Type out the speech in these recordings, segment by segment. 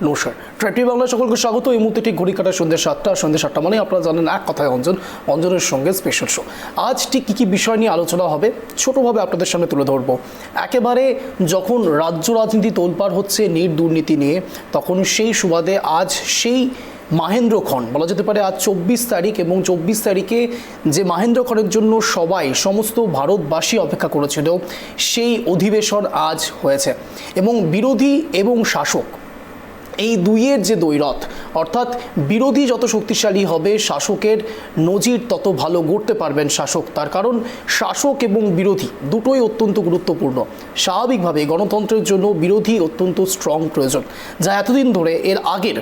নমস্কার, tribe TV Bangla সকলকে স্বাগত। এই মুহূর্তে ঠিক ঘড়ি কাটা সন্ধ্যে 7টা মানে আপনারা জানেন এক কথায় অঞ্জনের সঙ্গে স্পেশাল শো। আজ ঠিক কী কী বিষয় নিয়ে আলোচনা হবে ছোটোভাবে আপনাদের সামনে তুলে ধরবো। একেবারে যখন রাজ্য রাজনীতি তোলপাড় হচ্ছে নিট দুর্নীতি নিয়ে, তখন সেই সুবাদে আজ সেই মাহেন্দ্রক্ষণ বলা যেতে পারে আজ 24 তারিখ, এবং 24 তারিখে যে মাহেন্দ্রক্ষণের জন্য সমস্ত ভারতবাসী অপেক্ষা করেছিল, সেই অধিবেশন আজ হয়েছে। এবং বিরোধী এবং শাসক এই দুইয়ের যে দ্বৈরথ, অর্থাৎ বিরোধী যত শক্তিশালী হবে শাসকের নজির তত ভালো গড়তে পারবেন শাসক। তার কারণ শাসক এবং বিরোধী দুটোই অত্যন্ত গুরুত্বপূর্ণ। স্বাভাবিকভাবে গণতন্ত্রের জন্য বিরোধী অত্যন্ত স্ট্রং প্রয়োজন, যা এতদিন ধরে এর আগের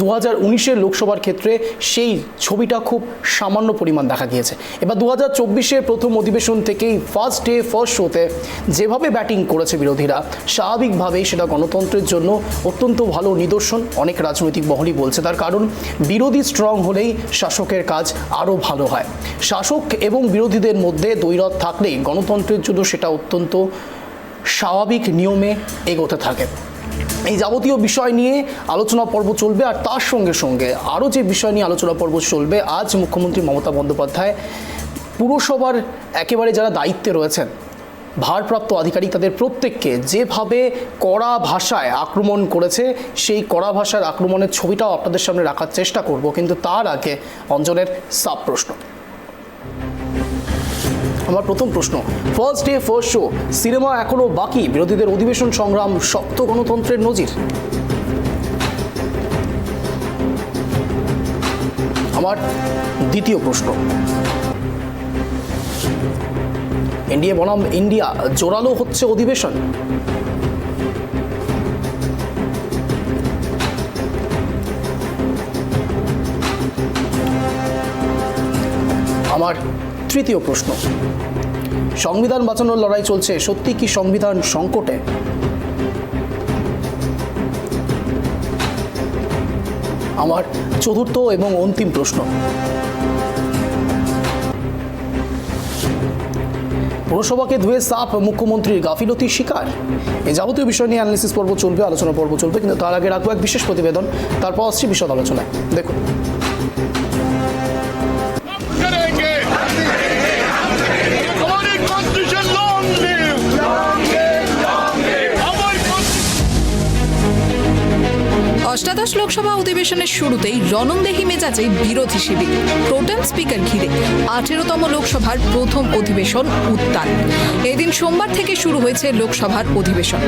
2019-এর লোকসভার ক্ষেত্রে সেই ছবিটা খুব সামান্য পরিমাণ দেখা গিয়েছে। এবার 2024-এর প্রথম অধিবেশন থেকেই ফার্স্ট ডে ফার্স্ট শোতে যেভাবে ব্যাটিং করেছে বিরোধীরা, স্বাভাবিকভাবেই সেটা গণতন্ত্রের জন্য অত্যন্ত ভালো নিদর্শন অনেক রাজনৈতিক মহলই বলছে। তার কারণ বিরোধী স্ট্রং হলেই শাসকের কাজ আরও ভালো হয়। শাসক এবং বিরোধীদের মধ্যে দ্বৈরথ থাকলেই গণতন্ত্রের জন্য সেটা অত্যন্ত স্বাভাবিক নিয়মে এগোতে থাকে। এই যাবতীয় বিষয় নিয়ে আলোচনা পর্ব চলবে, আর তার সঙ্গে সঙ্গে আরও যে বিষয় নিয়ে আলোচনা পর্ব চলবে, আজ মুখ্যমন্ত্রী মমতা বন্দ্যোপাধ্যায় পুরসভার একেবারে যারা দায়িত্বে রয়েছেন ভারপ্রাপ্ত আধিকারিক, তাদের প্রত্যেককে যেভাবে কড়া ভাষায় আক্রমণ করেছে, সেই কড়া ভাষার আক্রমণের ছবিটাও আপনাদের সামনে রাখার চেষ্টা করব। কিন্তু তার আগে অঞ্জনের সাব প্রশ্ন। আমার প্রথম প্রশ্ন, first day first show cinema এখনও বাকি, বিরোধীদের অধিবেশন সংগ্রাম শক্ত গণতন্ত্রের নজির। আমার দ্বিতীয় প্রশ্ন, এনডিএ বনাম ইন্ডিয়া জোরালো হচ্ছে অধিবেশন। আমার তৃতীয় প্রশ্ন, সংবিধান বাঁচানোর লড়াই চলছে, সত্যি কি সংবিধান সংকটে? আমার চতুর্থ এবং অন্তিম প্রশ্ন, পুরসভাকে ধুয়ে সাফ মুখ্যমন্ত্রীর গাফিলতির শিকার। এই যাবতীয় বিষয় নিয়ে অ্যানালিসিস পর্ব চলবে, আলোচনা পর্ব চলবে, কিন্তু তার আগে রাখবো এক বিশেষ প্রতিবেদন, তারপর আসছি বিশদ আলোচনায়। দেখুন। অষ্টাদশ লোকসভা অধিবেশনের শুরুতেই রণংদেহী মেজাজে বিরোধী শিবির, প্রোটেম স্পিকার ঘিরে 18তম লোকসভার প্রথম অধিবেশন উত্তাল। এদিন সোমবার থেকে শুরু হয়েছে লোকসভার অধিবেশন।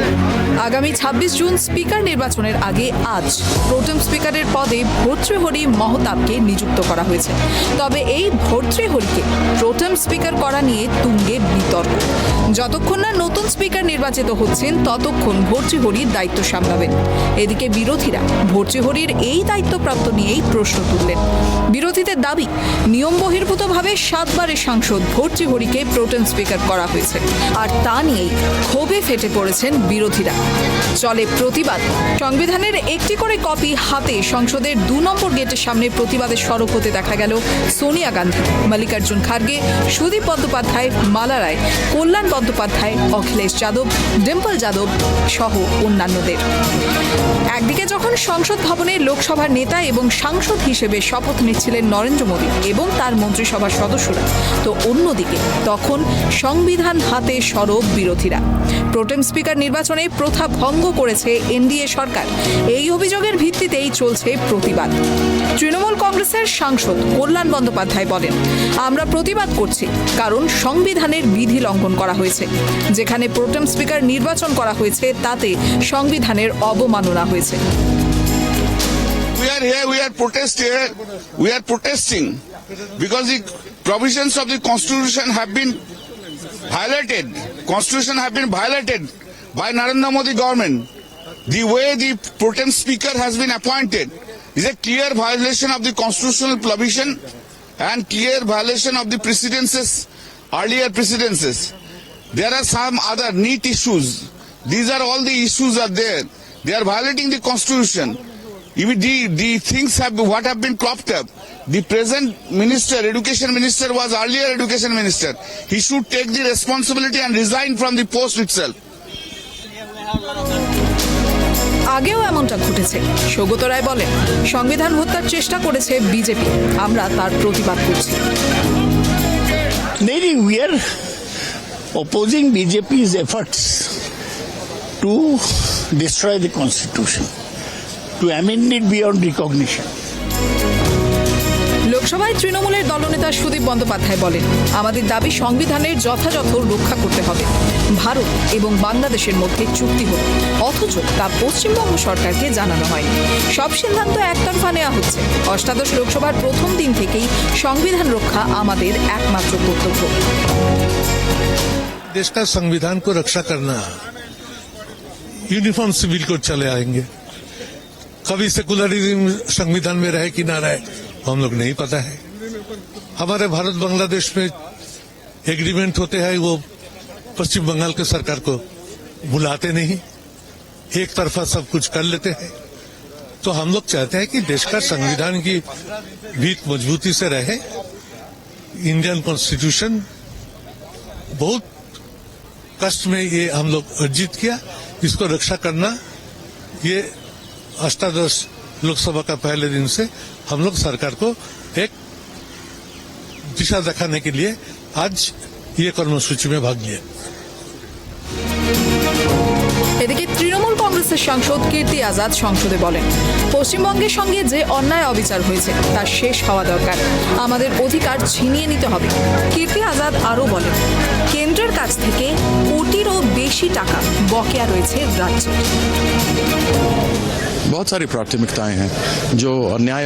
আগামী 26 জুন স্পিকার নির্বাচনের আগে আজ প্রোটেম স্পিকারের পদে ভর্তৃহরি মহতাবকে নিযুক্ত করা হয়েছে। তবে এই ভর্তৃহরিকে প্রোটেম স্পিকার করা নিয়ে তুঙ্গে বিতর্ক। যতক্ষণ না নতুন স্পিকার নির্বাচিত হচ্ছেন ততক্ষণ ভর্তৃহরির দায়িত্ব সামলাবেন। এদিকে বিরোধীরা ভর্তৃহরির এই দায়িত্বপ্রাপ্ত নিয়েই প্রশ্ন তুললেন। বিরোধীদের দাবি, নিয়ম বহির্ভূতভাবে 7 বারের সাংসদ ভর্তৃহরিকে প্রোটেম স্পিকার করা হয়েছে, আর তা নিয়েই ক্ষোভে ফেটে পড়েছেন বিরোধীরা। চলে প্রতিবাদ। সংবিধানের একটি করে কপি হাতে সংসদের 2 নম্বর গেটের সামনে প্রতিবাদের সরব হতে দেখা গেল সোনিয়া গান্ধী, মল্লিকার্জুন খার্গে, সুদীপ বন্দ্যোপাধ্যায়, মালা রায়, কল্যাণ বন্দ্যোপাধ্যায়, অখিলেশ যাদব, ডিম্পল যাদব সহ অন্যান্যদের। একদিকে যখন সংসদ ভবনে লোকসভার নেতা এবং সাংসদ হিসেবে শপথ নিচ্ছিলেন নরেন্দ্র মোদী এবং তার মন্ত্রিসভার সদস্যরা, তো অন্যদিকে তখন সংবিধান হাতে সরব বিরোধীরা। প্রোটেম স্পিকার নির্বাচনে প্রথা ভঙ্গ করেছে এনডিএ সরকার, এই অভিযোগের ভিত্তিতেই চলছে প্রতিবাদ। তৃণমূল কংগ্রেসের সাংসদ কল্যাণ বন্দ্যোপাধ্যায় বলেন, আমরা প্রতিবাদ করছি কারণ সংবিধানের বিধি লঙ্ঘন করা হয়েছে। যেখানে প্রোটেম স্পিকার নির্বাচন করা হয়েছে তাতে সংবিধানের অবমাননা হয়েছে। We are here, we are protesting because the provisions of the Constitution have been violated by Narendra Modi government. The way the Protem Speaker has been appointed is a clear violation of the constitutional provision and clear violation of the earlier precedences. There are some other neat issues. These are all the issues are there. They are violating the Constitution. If the things what have been cropped up, the present minister, education minister, was earlier education minister. He should take the responsibility and resign from the post itself. আগেও এমনটা ঘটেছে। সৌগত রায় বলেন, সংবিধান হত্যার চেষ্টা করেছে BJP, আমরা তার প্রতিবাদ করছি। नहीं, we are opposing BJP's efforts to destroy the constitution, to amend it beyond recognition. লোকসভায় তৃণমূলের দলনেতা সুদীপ বন্দ্যোপাধ্যায় বলেন, আমাদের দাবি সংবিধানের যথাযথ রক্ষা করতে হবে। ভারত এবং বাংলাদেশের মধ্যে চুক্তি হল, অথচ তা পশ্চিমবঙ্গ সরকারকে জানানো হয়নি। সব সিদ্ধান্ত একতরফা নেওয়া হচ্ছে। অষ্টাদশ লোকসভার প্রথম দিন থেকেই সংবিধান রক্ষা আমাদের একমাত্র কর্তব্য। देश का संविधान को रक्षा करना, यूनिफॉर्म सिविल कोड चले आएंगे। कभी सेकुलरिज्म संविधान में रहे कि ना रहे हम लोग नहीं पता है। हमारे भारत बांग्लादेश में एग्रीमेंट होते हैं, वो पश्चिम बंगाल के सरकार को बुलाते नहीं, एक तरफा सब कुछ कर लेते हैं। तो हम लोग चाहते हैं कि देश का संविधान की भीत मजबूती से रहे। इंडियन कॉन्स्टिट्यूशन बहुत कष्ट में ये हम लोग अर्जित किया, इसको रक्षा करना ये अष्टादश लोकसभा का पहले दिन से हम लोग सरकार को एक दिशा दिखाने के लिए आज ये कर्मसूची में भाग लिया। এদিকে তৃণমূল কংগ্রেসের সাংসদ কীর্তি আজাদ সংসদে বলেন, পশ্চিমবঙ্গের সঙ্গে যে অন্যায় অবিচার হয়েছে তা শেষ হওয়া দরকার, আমাদের অধিকার ছিনিয়ে নিতে হবে। কীর্তি আজাদ আরও বলেন, কেন্দ্রের কাছ থেকে কোটিরও বেশি টাকা বকেয়া রয়েছে রাজ্যে। बहुत सारी प्राथमिकताएं हैं। जो अन्याय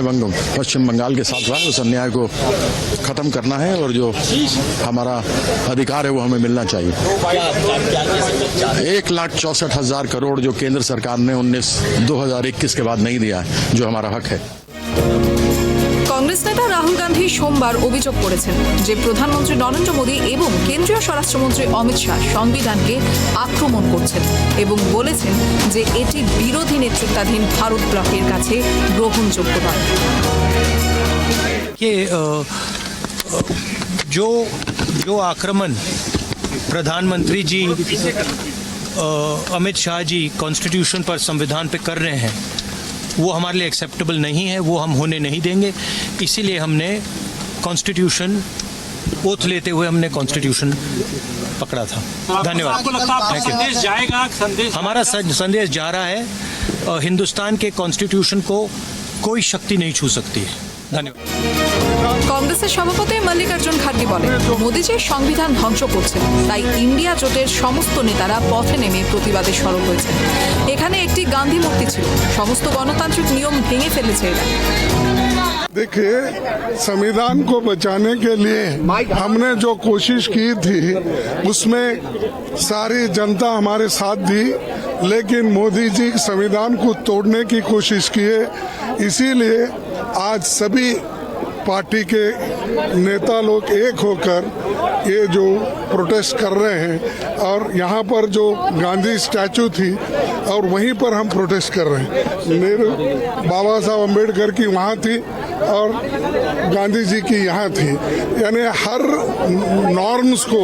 पश्चिम बंगाल के साथ हुआ है उस अन्याय को खत्म करना है और जो हमारा अधिकार है वो हमें मिलना चाहिए। 1,64,000 करोड़ जो केंद्र सरकार ने 2021 के बाद नहीं दिया है, जो हमारा हक है। কংগ্রেস নেতা রাহুল গান্ধী সোমবার অভিযোগ করেছেন যে প্রধানমন্ত্রী নরেন্দ্র মোদী এবং কেন্দ্রীয় স্বরাষ্ট্রমন্ত্রী অমিত শাহ সংবিধানকে আক্রমণ করছেন এবং বলেছেন যে এটি বিরোধী নেতৃত্বাধীন ভারত ব্লকের কাছে গ্রহণযোগ্য নয়। कि जो आक्रमण प्रधानमंत्री जी अमित शाह जी कॉन्स्टिट्यूशन पर, संविधान पे कर रहे हैं, वो हमारे लिए एक्सेप्टेबल नहीं है, वो हम होने नहीं देंगे। इसीलिए हमने कॉन्स्टिट्यूशन ओथ लेते हुए हमने कॉन्स्टिट्यूशन पकड़ा था। धन्यवाद। संदेश जाएगा, हमारा संदेश जा रहा है, हिंदुस्तान के कॉन्स्टिट्यूशन को कोई शक्ति नहीं छू सकती है। धन्यवाद। কংগ্রেসের সভাপতি মল্লিকার্জুন খার্গে বলেন, মোদীজি সংবিধান ধ্বংস করছেন, তাই ইন্ডিয়া জোটের সমস্ত নেতারা পথে নেমে প্রতিবাদে সরব হয়েছেন। এখানে একটি গান্ধী মূর্তি ছিল, সমস্ত গণতান্ত্রিক নিয়ম ভেঙে ফেলেছে এরা। देखिए, संविधान को बचाने के लिए हमने जो कोशिश की थी उसमें सारी जनता हमारे साथ दी, लेकिन मोदी जी संविधान को तोड़ने की कोशिश किए। इसीलिए आज सभी पार्टी के नेता लोग एक होकर ये जो प्रोटेस्ट कर रहे हैं, और यहाँ पर जो गांधी स्टैचू थी और वहीं पर हम प्रोटेस्ट कर रहे हैं। नेहरू, बाबा साहब अम्बेडकर की वहाँ थी और गांधी जी की यहाँ थी, यानी हर नॉर्म्स को,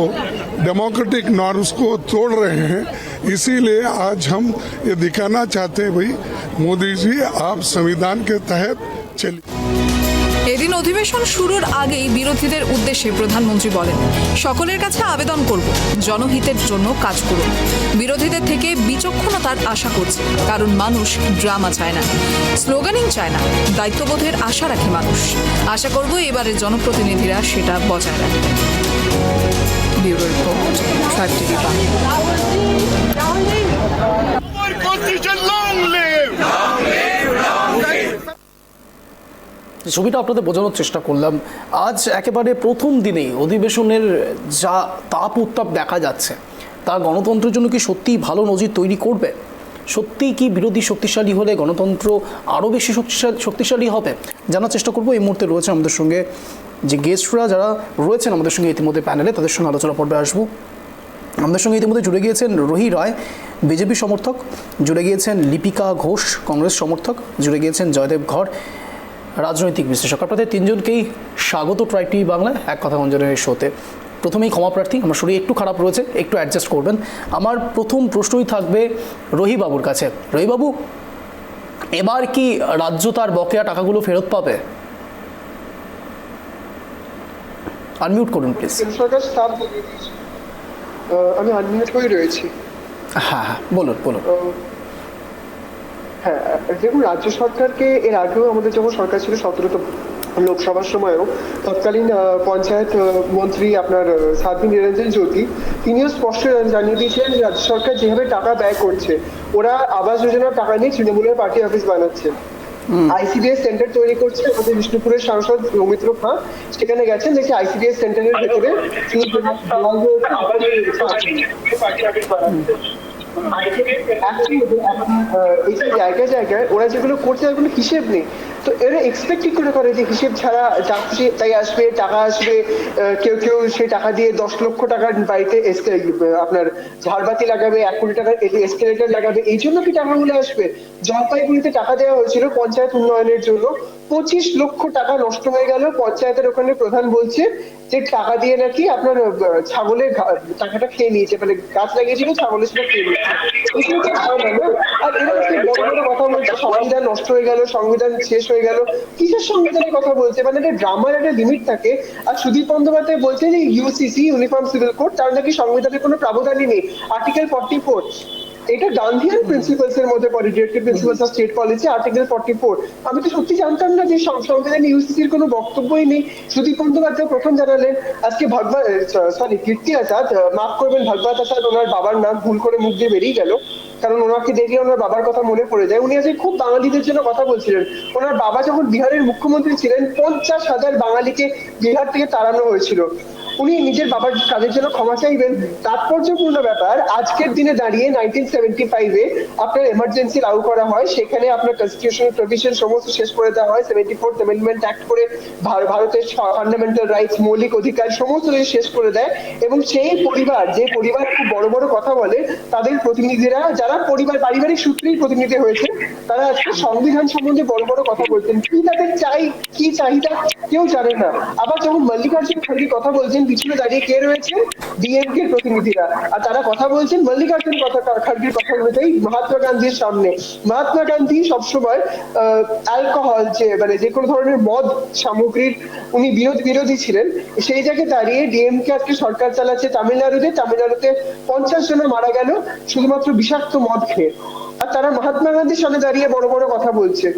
डेमोक्रेटिक नॉर्म्स को तोड़ रहे हैं। इसीलिए आज हम ये दिखाना चाहते हैं, भाई मोदी जी आप संविधान के तहत चलिए। এদিন অধিবেশন শুরুর আগেই বিরোধীদের উদ্দেশ্যে প্রধানমন্ত্রী বলেন, সকলের কাছে আবেদন করব, জনহিতের জন্য কাজ করুন। বিরোধীদের থেকে বিচক্ষণতার আশা করছে, কারণ মানুষ ড্রামা চায় না, স্লোগানিং চায় না, দায়িত্ববোধের আশা রাখে মানুষ। আশা করব এবারের জনপ্রতিনিধিরা সেটা বজায় রাখবেন। Bureau report, 5 TV Bangla. ছবিটা আপনাদের বোঝানোর চেষ্টা করলাম। আজ একেবারে প্রথম দিনেই অধিবেশনের যা তাপ উত্তাপ দেখা যাচ্ছে, তা গণতন্ত্রের জন্য কি সত্যিই ভালো নজির তৈরি করবে? সত্যিই কি বিরোধী শক্তিশালী হলে গণতন্ত্র আরও বেশি শক্তিশালী হবে? জানার চেষ্টা করবো। এই মুহূর্তে রয়েছে আমাদের সঙ্গে যে গেস্টরা যারা রয়েছেন আমাদের সঙ্গে ইতিমধ্যে প্যানেলে, তাদের সঙ্গে আলোচনা পর্বে আসবো। আমাদের সঙ্গে ইতিমধ্যে জুড়ে গিয়েছেন রোহি রায়, বিজেপি সমর্থক, জুড়ে গিয়েছেন লিপিকা ঘোষ, কংগ্রেস সমর্থক, জুড়ে গিয়েছেন জয়দেব ঘর, রাজনৈতিক বিশ্লেষক। আপনাদের তিনজনকেই স্বাগত ট্রাই টিভি বাংলায় এক কথা অঞ্জনের শোতে। প্রথমেই ক্ষমা প্রার্থী, আমার শরীর একটু খারাপ রয়েছে, একটু অ্যাডজাস্ট করবেন। আমার প্রথম প্রশ্নই থাকবে রহিবাবুর কাছে। রহিবাবু, এবার কি রাজ্য তার বকেয়া টাকাগুলো ফেরত পাবে? আনমিউট করুন প্লিজ। সরকার স্টাফ আমি আনমিউট হয়ে রয়েছি। হ্যাঁ হ্যাঁ বলুন বলুন। হ্যাঁ, দেখুন, রাজ্য সরকারকে এর আগেও আমাদের যখন সরকার ছিল 17 লোকসভার সময়ও তৎকালীন পঞ্চায়েত মন্ত্রী আপনার সাধ্বী নিরঞ্জন জ্যোতি তিনিও স্পষ্ট জানিয়ে দিয়েছিলেন রাজ্য সরকার যেভাবে টাকা ব্যয় করছে, ওরা আবাস যোজনার টাকা নিয়ে তৃণমূলের পার্টি অফিস বানাচ্ছে, আইসিডিএস সেন্টার তৈরি করছে। আমাদের বিষ্ণুপুরের সাংসদ সৌমিত্র খাঁ সেখানে গেছেন, দেখছি আইসিডিএস সেন্টারের ভেতরে জায়গায় জায়গায় ওরা যেগুলো করছে তার কোনো হিসেব নেই। তো এরা এক্সপেক্ট কি করে যে হিসেব ছাড়া যাচ্ছে তাই আসবে, টাকা আসবে, কেউ কেউ সেই টাকা দিয়ে 10 লক্ষ টাকার বাড়িতে আপনার ঝাড়বাতি লাগাবে, 1 কোটি টাকার এসকেলেটর লাগাবে, এই জন্য কি টাকাগুলো আসবে? জলপাইগুড়িতে টাকা দেওয়া হয়েছিল পঞ্চায়েত উন্নয়নের জন্য, 25 লক্ষ টাকা নষ্ট হয়ে গেল। পঞ্চায়েতের ওখানে প্রধান বলছে যে টাকা দিয়ে নাকি আপনার ছাগলের টাকাটা খেয়ে নিয়েছে, মানে গাছ লাগিয়েছিল ছাগলের সেটা খেয়ে নিয়েছে। আর এরা বড় বড় কথা বলছে সংবিধান নষ্ট হয়ে গেল, সংবিধান শেষ হয়ে গেল। কিসের সংবিধানের কথা বলছে? মানে একটা ড্রামার একটা লিমিট থাকে। আর সুদীপ বন্দ্যোপাধ্যায় বলছে যে ইউসিসি ইউনিফর্ম সিভিল কোড তার নাকি সংবিধানের কোনো প্রাবধানই নেই, আর্টিকেল 44। এটা গান্ধিয়ান প্রিন্সিপালস এর মধ্যে পড়ে, directive principles of state policy, article 44। আমি তো সত্যি জানতাম না যে সংবিধানে ইউসিসির কোনো বক্তব্যই নেই। সুদীপ বন্দ্যোপাধ্যায় প্রথম জানালেন। আজকে কীর্তি আজাদ, মাফ করবেন, ভাগবত আজাদ ওনার বাবার নাম ভুল করে মুখ দিয়ে বেরিয়ে গেল, কারণ ওনাকে দেখলে ওনার বাবার কথা মনে পড়ে যায়। উনি আজকে খুব বাঙালিদের জন্য কথা বলছিলেন। ওনার বাবা যখন বিহারের মুখ্যমন্ত্রী ছিলেন 50,000 বাঙালিকে বিহার থেকে তাড়ানো হয়েছিল। উনি নিজের বাবার কাজের জন্য ক্ষমা চাইবেন। তাৎপর্যপূর্ণ ব্যাপার, আজকের দিনে দাঁড়িয়ে 1975-এ আপনার এমার্জেন্সি লাগু করা হয়, সেখানে আপনার কনস্টিটিউশনাল প্রভিশন সমস্ত শেষ করে দেওয়া হয়, 74th অ্যামেন্ডমেন্ট অ্যাক্ট করে ভারতের ফান্ডামেন্টাল রাইটস, মৌলিক অধিকার সমস্ত শেষ করে দেয়। এবং সেই পরিবার, যে পরিবার খুব বড় বড় কথা বলে, তাদের প্রতিনিধিরা যারা পারিবারিক সূত্রেই প্রতিনিধি হয়েছে, তারা আজকে সংবিধান সম্বন্ধে বড় বড় কথা বলছেন। কি তাদের চাই, কি চাহিদা কেউ জানে না। আবার যখন মল্লিকার্জুন খাড়গে কথা বলছেন, পিছনে দাঁড়িয়ে কে রয়েছে? ডিএমকে প্রতিনিধিরা, আর তারা কথা বলছেন মল্লিকার্জুন খাড়গের কথা অনুযায়ী মহাত্মা গান্ধীর সামনে। মহাত্মা গান্ধী সবসময় অ্যালকোহল, যে কোনো ধরনের মদ সামগ্রীর উনি বিরোধী ছিলেন। সেই জায়গায় দাঁড়িয়ে ডিএমকে আজকে সরকার চালাচ্ছে তামিলনাড়ুতে 50 জন মারা গেল শুধুমাত্র বিষাক্ত মদ খেয়ে। আর তারা মহাত্মা গান্ধীর সামনে দাঁড়িয়ে বড় বড় কথা বলছে।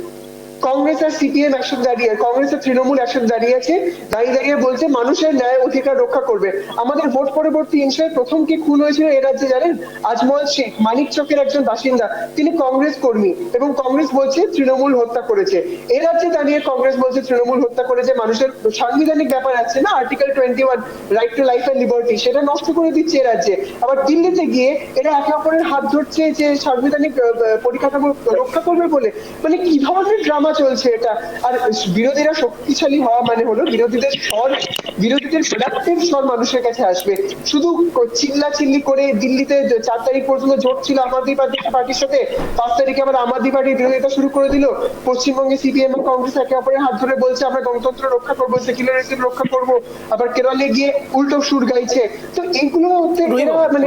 কংগ্রেস আর সিপিএম একসাথে দাঁড়িয়ে, কংগ্রেস আর তৃণমূল একসাথে দাঁড়িয়ে আছে, দাঁড়িয়ে বলছে মানুষের ন্যায় অধিকার রক্ষা করবে। আমাদের ভোট পরবর্তী হিংসায় প্রথম কি খুন হয়েছিল এ রাজ্যে জানেন? আজমল শেখ, মানিকচকের একজন বাসিন্দা, তিনি কংগ্রেস কর্মী, এবং কংগ্রেস বলছে তৃণমূল হত্যা করেছে। এ রাজ্যে দাঁড়িয়ে কংগ্রেস বলছে তৃণমূল হত্যা করেছে। মানুষের সাংবিধানিক ব্যাপার আছে না, article 21, right to life and liberty, সেটা নষ্ট করে দিচ্ছে এ রাজ্যে। আবার দিল্লিতে গিয়ে এরা একে অপরের হাত ধরছে যে সাংবিধানিক পরিকাঠামো রক্ষা করবে বলে। মানে কি ধরনের ড্রামা চলছে এটা? আর বিরোধীরা শক্তিশালী হওয়া মানে হলো বিরোধীদের প্রোডাক্টিভ স্বর মানুষের কাছে আসবে। শুধু চিল্লাচিল্লি করে দিল্লিতে 4 তারিখ পর্যন্ত জোট ছিল আম আদমি পার্টির সাথে, 5 তারিখে আবার আম আদমি পার্টির বিরোধিতা শুরু করে দিল। পশ্চিমবঙ্গে সিপিএম এবং কংগ্রেস একে অপরের হাত ধরে বলছে আমরা গণতন্ত্র রক্ষা করবো, সেকুলারিজম রক্ষা করবো। আবার কেরলে গিয়ে উল্টো সুর গাইছে। তো এইগুলো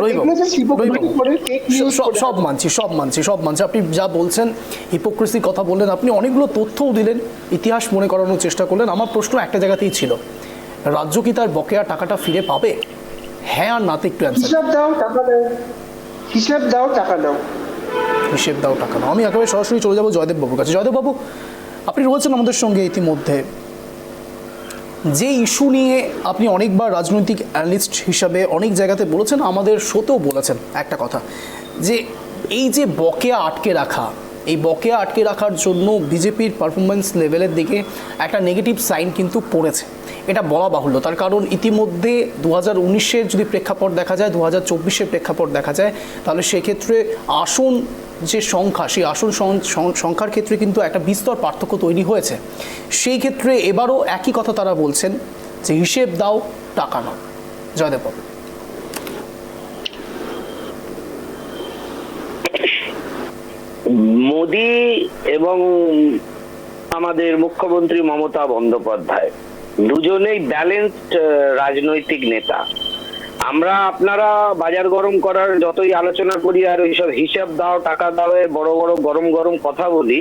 এগুলো যে সব মানছি। আপনি যা বলছেন হিপোক্রেসির কথা বললেন, আপনি অনেকগুলো তথ্যও দিলেন, ইতিহাস মনে করানোর চেষ্টা করলেন। আমার প্রশ্ন একটা জায়গাতেই ছিল, রাজ্য কি তার বকেয়া টাকাটা ফিরে পাবে? হ্যাঁ আর নাতে একটু অ্যান্সার। হিসাব দাও টাকা নাও, হিসাব দাও টাকা নাও, হিসেব দাও টাকা নাও। আমি একেবারে সরাসরি চলে যাবো জয়দেব বাবুর কাছে। জয়দেব বাবু, আপনি রয়েছেন আমাদের সঙ্গে ইতিমধ্যে। যে ইস্যু নিয়ে আপনি অনেকবার রাজনৈতিক অ্যানালিস্ট হিসাবে অনেক জায়গাতে বলেছেন, আমাদের শোতেও বলেছেন একটা কথা, যে এই যে বকেয়া আটকে রাখা, এই বকেয়া আটকে রাখার জন্য বিজেপির পারফরমেন্স লেভেলের দিকে একটা নেগেটিভ সাইন কিন্তু পড়েছে, এটা বলা বাহুল্য। তার কারণ ইতিমধ্যে 2019-এর যদি প্রেক্ষাপট দেখা যায়, 2024-এর প্রেক্ষাপট দেখা যায়, তাহলে সেক্ষেত্রে আসন যে সংখ্যা, সেই আসন সংখ্যার ক্ষেত্রে কিন্তু একটা বিস্তর পার্থক্য তৈরি হয়েছে। সেই ক্ষেত্রে এবারও একই কথা তারা বলছেন যে হিসেব দাও টাকা নাও। জয়দেব বাবু। মোদি এবং আমাদের মুখ্যমন্ত্রী মমতা বন্দ্যোপাধ্যায় দুজনেই ব্যালেন্সড রাজনৈতিক নেতা। আমরা আপনারা বাজার গরম করার যতই আলোচনা করি আর ওইসব হিসাব দাও টাকা দাও এর বড় বড় গরম গরম কথা বলি,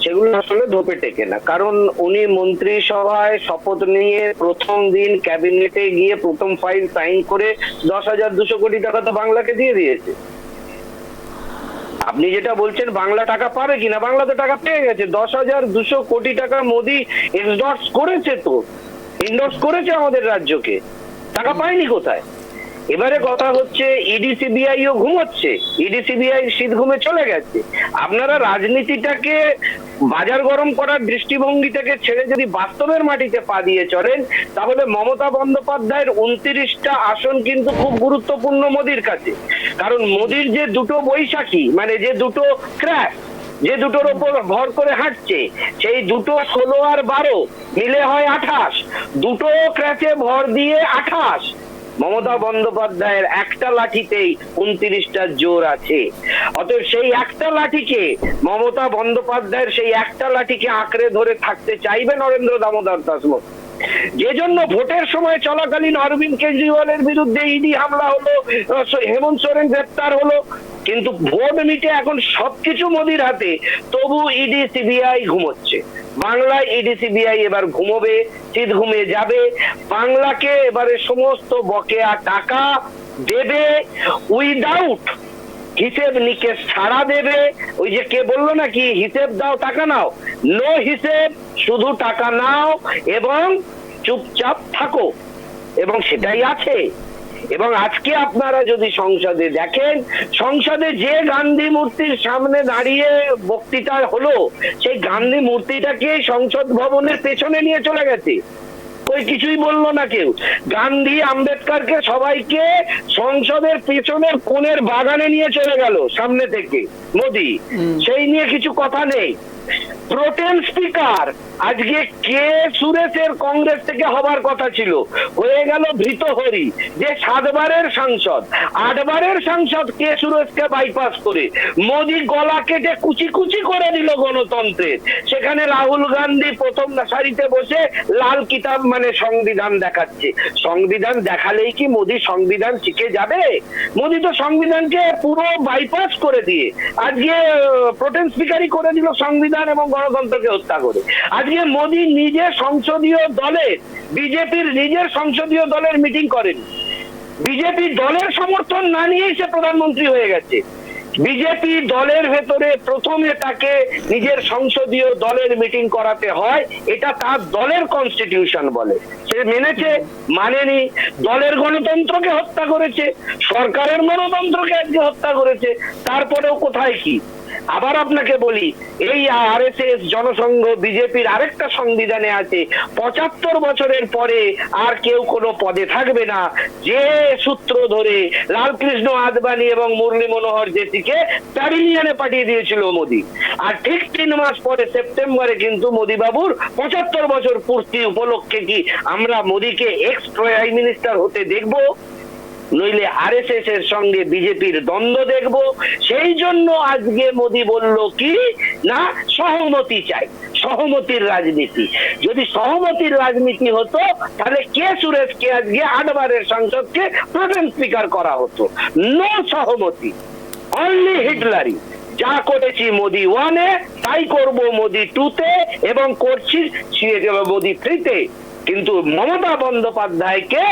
সেগুলো আসলে ধোপে টেকে না। কারণ উনি মন্ত্রিসভায় শপথ নিয়ে প্রথম দিন ক্যাবিনেটে গিয়ে প্রথম ফাইল সাইন করে 10,200 কোটি টাকা তো বাংলাকে দিয়ে দিয়েছে। আপনি যেটা বলছেন বাংলা টাকা পাবে কিনা, বাংলা তো টাকা পেয়ে গেছে। 10,200 কোটি টাকা মোদি এন্ডোর্স করেছে, তো এন্ডোর্স করেছে আমাদের রাজ্যকে, টাকা পায়নি কোথায়? এবারে কথা হচ্ছে ইডি সিবিআইও ঘুমোচ্ছে, ইডি সিবিআই শীত ঘুমে চলে গেছে। আপনারা রাজনীতিটাকে বাজার গরম করার দৃষ্টিভঙ্গি থেকে ছেড়ে যদি বাস্তবের মাটিতে পা দিয়ে চলেন, তাহলে মমতা বন্দ্যোপাধ্যায়ের 29টা আসন কিন্তু খুব গুরুত্বপূর্ণ মোদির কাছে। কারণ মোদির যে দুটো বৈশাখী, মানে যে দুটো ক্র্যাশ, যে দুটোর উপর ভর করে হাঁটছে, সেই দুটো 16 আর 12 মিলে হয় 28। দুটো ক্র্যাশে ভর দিয়ে 28। মমতা বন্দ্যোপাধ্যায়ের একটা লাঠিতেই 29টা জোর আছে। অতএব সেই একটা লাঠিকে মমতা বন্দ্যোপাধ্যায়ের সেই একটা লাঠিকে আঁকড়ে ধরে থাকতে চাইবে নরেন্দ্র দামোদর দাস মোদী। যে জন্য ভোটের সময় চলাকালীন অরবিন্দ কেজরিওয়ালের বিরুদ্ধে ইডি হামলা হলো, হেমন্ত সোরেন গ্রেপ্তার হলো, কিন্তু ভোট মিটে এখন সবকিছু মোদির হাতে, তবু ইডি সিবিআই ঘুমোচ্ছে। বাংলায় ইডি সিবিআই এবার ঘুমোবে, শীত ঘুমে যাবে। বাংলাকে এবারে সমস্ত বকেয়া টাকা দেবে উইদাউট হিসেব নিকেশ ছাড়া দেবে। ওই যে কে বললো নাকি হিসেব দাও টাকা নাও, নো হিসেব, শুধু টাকা নাও এবং চুপচাপ থাকো, এবং সেটাই আছে। এবং আজকে আপনারা যদি সংসদে দেখেন, সংসদে যে গান্ধী মূর্তির সামনে দাঁড়িয়ে বক্তৃতা হলো, সেই গান্ধী মূর্তিটাকে সংসদ ভবনের পেছনে নিয়ে চলে গেছে, ওই কিছুই বললো না কেউ। গান্ধী আম্বেদকরকে সবাইকে সংসদের পেছনের কোণের বাগানে নিয়ে চলে গেল সামনে থেকে মোদি, সেই নিয়ে কিছু কথা নেই। প্রোটেম স্পিকার আজকে কে সুরেশের কংগ্রেস থেকে হবার কথা ছিল, হয়ে গেল ভৃতহরি, যে 7 বারের সাংসদ, 8 বারের সাংসদ কে সুরেশকে বাইপাস করে মোদি গলা কেটে কুচি কুচি করে দিল গণতন্ত্রের। সেখানে রাহুল গান্ধী প্রথম সারিতে বসে লাল কিতাব মানে সংবিধান দেখাচ্ছে। সংবিধান দেখালেই কি মোদি সংবিধান শিখে যাবে? মোদি তো সংবিধানকে পুরো বাইপাস করে দিয়ে আজকে প্রোটেম স্পিকারই করে দিল সংবিধান এবং গণতন্ত্রকে হত্যা করে। আজকে মোদি নিজের সংসদীয় দলের, বিজেপির নিজের সংসদীয় দলের মিটিং করেন, বিজেপি দলের সমর্থন না নিয়েই সে প্রধানমন্ত্রী হয়ে গেছে। বিজেপি দলের ভেতরে প্রথমে তাকে নিজের সংসদীয় দলের মিটিং করাতে হয়, এটা তার দলের কনস্টিটিউশন বলে। সে মেনেছে, মানেনি। দলের গণতন্ত্রকে হত্যা করেছে, সরকারের গণতন্ত্রকে আজকে হত্যা করেছে। তারপরেও কোথায় কি? আবার আপনাকে বলি, এই আরএসএস জনসংঘ বিজেপির আরেকটা সংবিধানে আছে 75 বছরের পরে আর কেউ কোনো পদে থাকবে না, যে সূত্র ধরে লালকৃষ্ণ আদবানি এবং মুরলী মনোহর জেটিকে প্যাভিলিয়নে পাঠিয়ে দিয়েছিল মোদি। আর ঠিক 3 মাস পরে সেপ্টেম্বরে কিন্তু মোদি বাবুর 75 বছর পূর্তি উপলক্ষে কি আমরা মোদিকে এক্স প্রাইম মিনিস্টার হতে দেখবো? নইলে আরএসএস এর সঙ্গে বিজেপির দ্বন্দ্ব দেখবো? সেই জন্য আজকে মোদি বলল কি না, সহমতি চাই, সহমতির রাজনীতি। যদি সহমতির রাজনীতি হতো তাহলে কে সুরেশকে আজকে 8 বারের সংসদকে প্রধান স্পিকার করা হতো। নো সহমতি, অনলি হিটলারি। যা করেছি মোদি 1-এ তাই করব মোদি 2-তে এবং করছি মোদি 3-তে। কিন্তু মমতা বন্দ্যোপাধ্যায়কে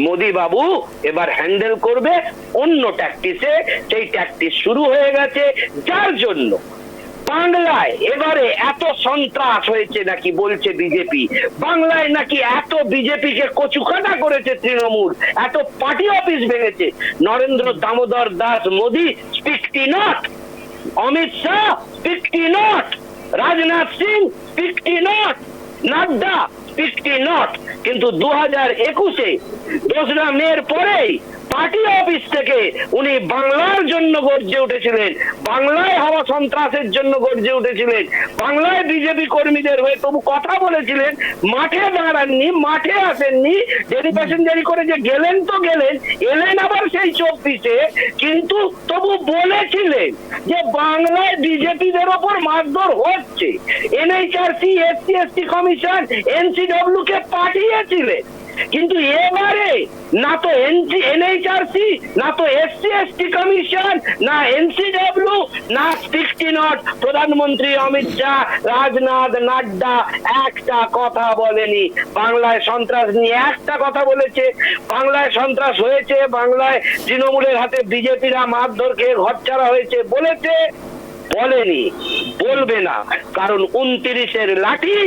মোদি বাবু এবার হ্যান্ডেল করবে অন্য ট্যাকটিসে। সেই ট্যাকটিস শুরু হয়ে গেছে, যার জন্য বাংলায় এবারে এত সন্ত্রাস হয়েছে নাকি বলছে বিজেপি। বাংলায় নাকি এত বিজেপিকে কচুকাটা করেছে তৃণমূল, এত পার্টি অফিস ভেঙেছে। নরেন্দ্র দামোদর দাস মোদি স্পিকটি নট, অমিত শাহ স্পিকটি নট, রাজনাথ সিং স্পিকটি নট, নাড্ডা স্পিকটি নট। কিন্তু 2021-এ 2রা মের পরেই পার্টি অফিস থেকে উনি বাংলার জন্য গর্জে উঠেছিলেন, বাংলায় হওয়া সন্ত্রাসের জন্য গর্জে উঠেছিলেন, বাংলায় বিজেপি কর্মীদের হয়ে তবু কথা বলেছিলেন, মাঠে দাঁড়াননি, মাঠে আসেননি, ডেলি প্যাসেঞ্জারি করে যে গেলেন তো গেলেন, এলেন আবার সেই 24-এ, কিন্তু তবু বলেছিলেন যে বাংলায় বিজেপিদের ওপর মারধর হচ্ছে। এনএইচআরসি, এসসি/এসটি কমিশন, এনসিডব্লিউ কে পাঠিয়েছিলেন কিন্তু এবারে না তো এনএইচআরসি, না তো এসসি এসটি কমিশন, না এনসিডব্লিউ, না 60 নট প্রধানমন্ত্রী অমিত শাহ, রাজনাথ, নাড্ডা একটা কথা বলেনি। বাংলায় সন্ত্রাস নিয়ে একটা কথা বলেছে, বাংলায় সন্ত্রাস হয়েছে, বাংলায় তৃণমূলের হাতে বিজেপিরা মারধর খেয়ে ঘরছাড়া হয়েছে বলেছে? বলেনি, বলবে না, কারণ 29-এর লাঠি